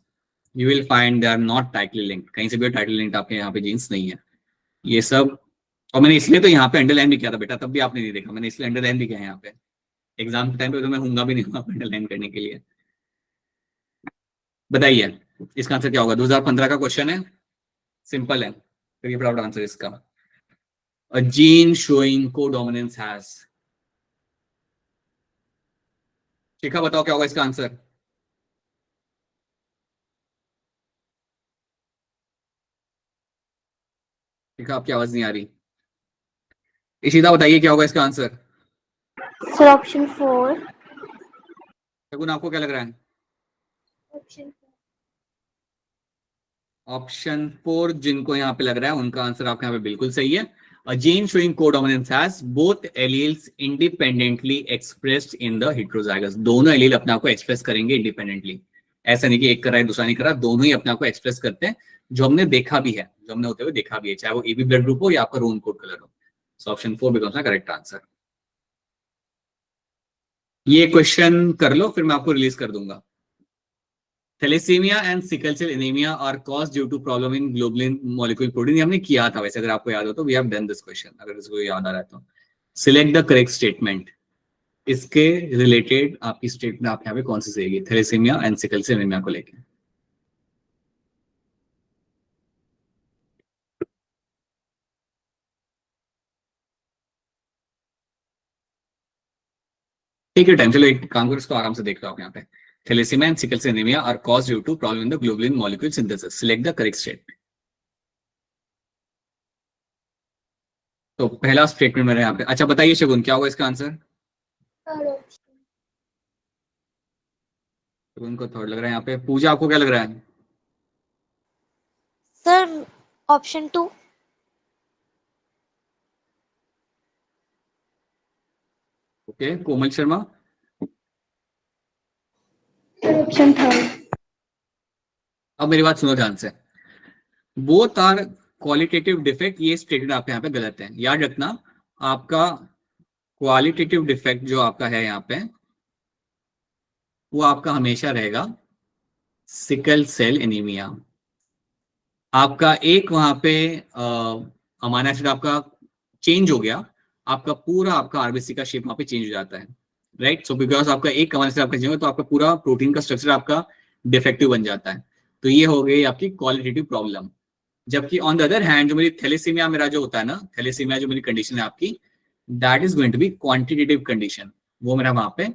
you will find they are not tightly linked, कहीं से भी टाइटली लिंक्ड आपके यहाँ पे जीन्स नहीं है ये सब। और मैंने इसलिए तो यहाँ पे अंडरलाइन भी किया था बेटा, तब भी आपने नहीं देखा, मैंने इसलिए अंडरलाइन भी किया है यहाँ पे, एग्जाम के टाइम पे तो मैं हूंगा भी नहीं अंडरलाइन करने के लिए। बताइए इसका आंसर क्या होगा? 2015 का क्वेश्चन है, सिंपल है, फिर फटाफट आंसर इसका। A gene showing codominance has, Shikha बताओ क्या होगा इसका आंसर? शिखा आपकी आवाज नहीं आ रही। इशिता बताइए क्या होगा इसका आंसर? Sir option 4। शगुन आपको क्या लग रहा है? ऑप्शन ऑप्शन 4 जिनको यहाँ पे लग रहा है उनका आंसर आपके यहाँ पे बिल्कुल सही है। A gene showing codominance has both alleles independently expressed in the heterozygous, दोनों एलील अपने आप को एक्सप्रेस करेंगे इंडिपेंडेंटली, ऐसा नहीं कि एक कर रहा है दूसरा नहीं कर रहा, दोनों ही अपने आप को एक्सप्रेस करते हैं, जो हमने देखा भी है, जो हमने होते हुए देखा भी है, चाहे वो एबी ब्लड ग्रुप हो या आपका रोन कोड कलर हो। So option 4 becomes the correct answer. ये क्वेश्चन कर लो फिर मैं आपको रिलीज कर दूंगा। Thalassaemia and sickle cell anaemia are caused due to problem in globulin molecule protein, हमने किया था वैसे, अगर आपको याद हो तो we have done this question, अगर इसको याद आ रहा है तो। सिलेक्ट द करेक्ट स्टेटमेंट, इसके रिलेटेड आपकी स्टेटमेंट आप यहाँ पे कौन सी सही है thalassaemia and sickle cell anaemia को लेके? टेक योर टाइम, चलो एक काम करो, इसको आराम से देख लो आप यहाँ पे। Thalassemia and sickle cell anemia are caused due to problem in the globulin molecule synthesis. Select the correct statement. तो पहला स्टेटमेंट मेरे यहाँ पे, अच्छा बताइए शगुन क्या होगा इसका आंसर? Third option. शगुन को थर्ड लग रहा है यहाँ पे। पूजा आपको क्या लग रहा है? Sir option 2। Okay, Komal Sharma? Sir option 3। अब मेरी बात सुनो ध्यान से, बोथ आर क्वालिटेटिव डिफेक्ट, ये स्टेटमेंट आपके यहाँ पे गलत है, याद रखना। आपका क्वालिटेटिव डिफेक्ट जो आपका है यहाँ पे वो आपका हमेशा रहेगा सिकल सेल एनीमिया। आपका एक वहां पे अमाइनो एसिड आपका चेंज हो गया, आपका पूरा आपका आरबीसी का शेप वहां पे चेंज हो जाता है, राइट। सो बिकॉज आपका एक अमाइनो एसिड आपका चेंज हो तो आपका पूरा प्रोटीन का स्ट्रक्चर आपका डिफेक्टिव बन जाता है, तो ये हो गई आपकी क्वालिटेटिव प्रॉब्लम। जबकि ऑन द अदर हैंड जो मेरी थैलेसीमिया मेरा जो होता है ना, थैलेसीमिया जो मेरी कंडीशन है आपकी, that is going to be quantitative condition, वो मेरा वहां पे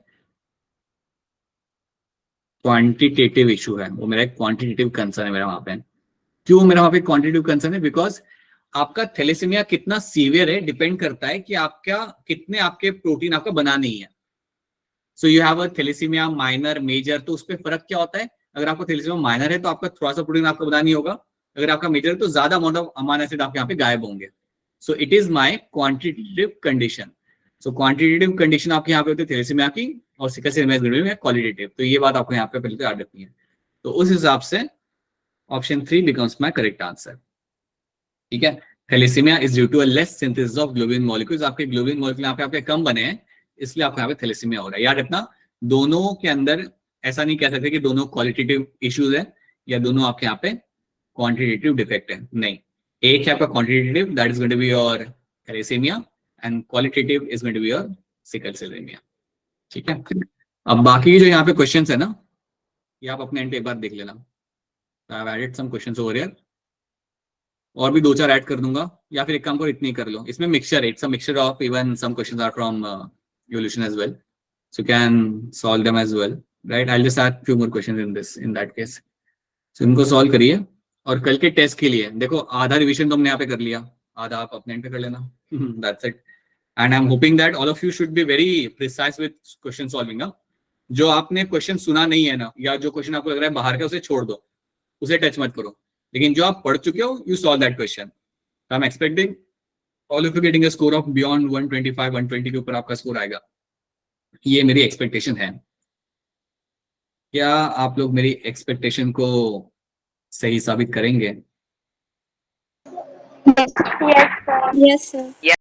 क्वांटिटेटिव इशू है, वो मेरा एक क्वांटिटेटिव कंसर्न है मेरा वहां पे। क्यों मेरा वहां पे क्वांटिटेटिव कंसर्न है? बिकॉज आपका थैलेसीमिया कितना सीवियर है डिपेंड करता है कि आपका कितने आपके प्रोटीन आपका बना नहीं है। So you have a thalassaemia minor, major, तो उस पर फर्क क्या होता है? अगर आपका थैलेसीमिया माइनर है तो आपका थोड़ा सा प्रोटीन आपका बना नहीं होगा, अगर आपका मेजर है तो ज्यादा अमाउंट ऑफ अमाइनो एसिड आपके यहाँ पे गायब होंगे। सो it is my quantitative condition. So quantitative condition आपके यहाँ पे होती है थैलेसीमिया की, और सिकल सेल एनीमिया में क्वालिटेटिव, तो ये बात आपको यहाँ पे पहले तो याद रखनी है। तो उस हिसाब से option 3 becomes my correct answer, ठीक है। Thalassaemia is due to a less synthesis of globulin molecules, आपके ग्लोबुलिन मॉलिक्यूल यहाँ पे आपके कम बने हैं, इसलिए आपको यहाँ पे थैलेसीमिया हो रहा है। याद रखना, दोनों के अंदर ऐसा नहीं कह सकते कि दोनों क्वालिटेटिव इश्यूज है या दोनों आपके यहाँ पे क्वांटिटेटिव डिफेक्ट है, नहीं। एक है आपका quantitative, that is going to be your thalassaemia, and qualitative is going to be your sickle cell anaemia, ठीक है। अब बाकी जो यहाँ पे क्वेश्चंस है ना, ये आप अपने एंड पे एक बार देख लेना। I have added some questions over here, और भी 2-4 ऐड कर दूंगा, या फिर एक काम करो इतनी कर लो, इसमें मिक्सचर है, it's a mixture of even some questions are from evolution as well, so you can solve them as well, right? I'll just add few more questions in that case. So इनको सॉल्व करिए, और कल के टेस्ट के लिए देखो आधा रिवीजन तो हमने यहाँ पे कर लिया, आधा आप अपने एंड पे कर लेना, that's it. And I'm hoping that all of you should be very precise with question solving. जो आपने क्वेश्चन सुना नहीं है ना, या जो क्वेश्चन आपको लग रहा है बाहर का, उसे छोड़ दो, उसे टच मत करो, लेकिन जो आप पढ़ चुके हो, you solve that question. I am expecting all of you getting a score of beyond 125, 120 के ऊपर आपका स्कोर आएगा, ये मेरी एक्सपेक्टेशन है। क्या आप लोग मेरी एक्सपेक्टेशन को सही साबित करेंगे? Yes, sir. Yes, sir.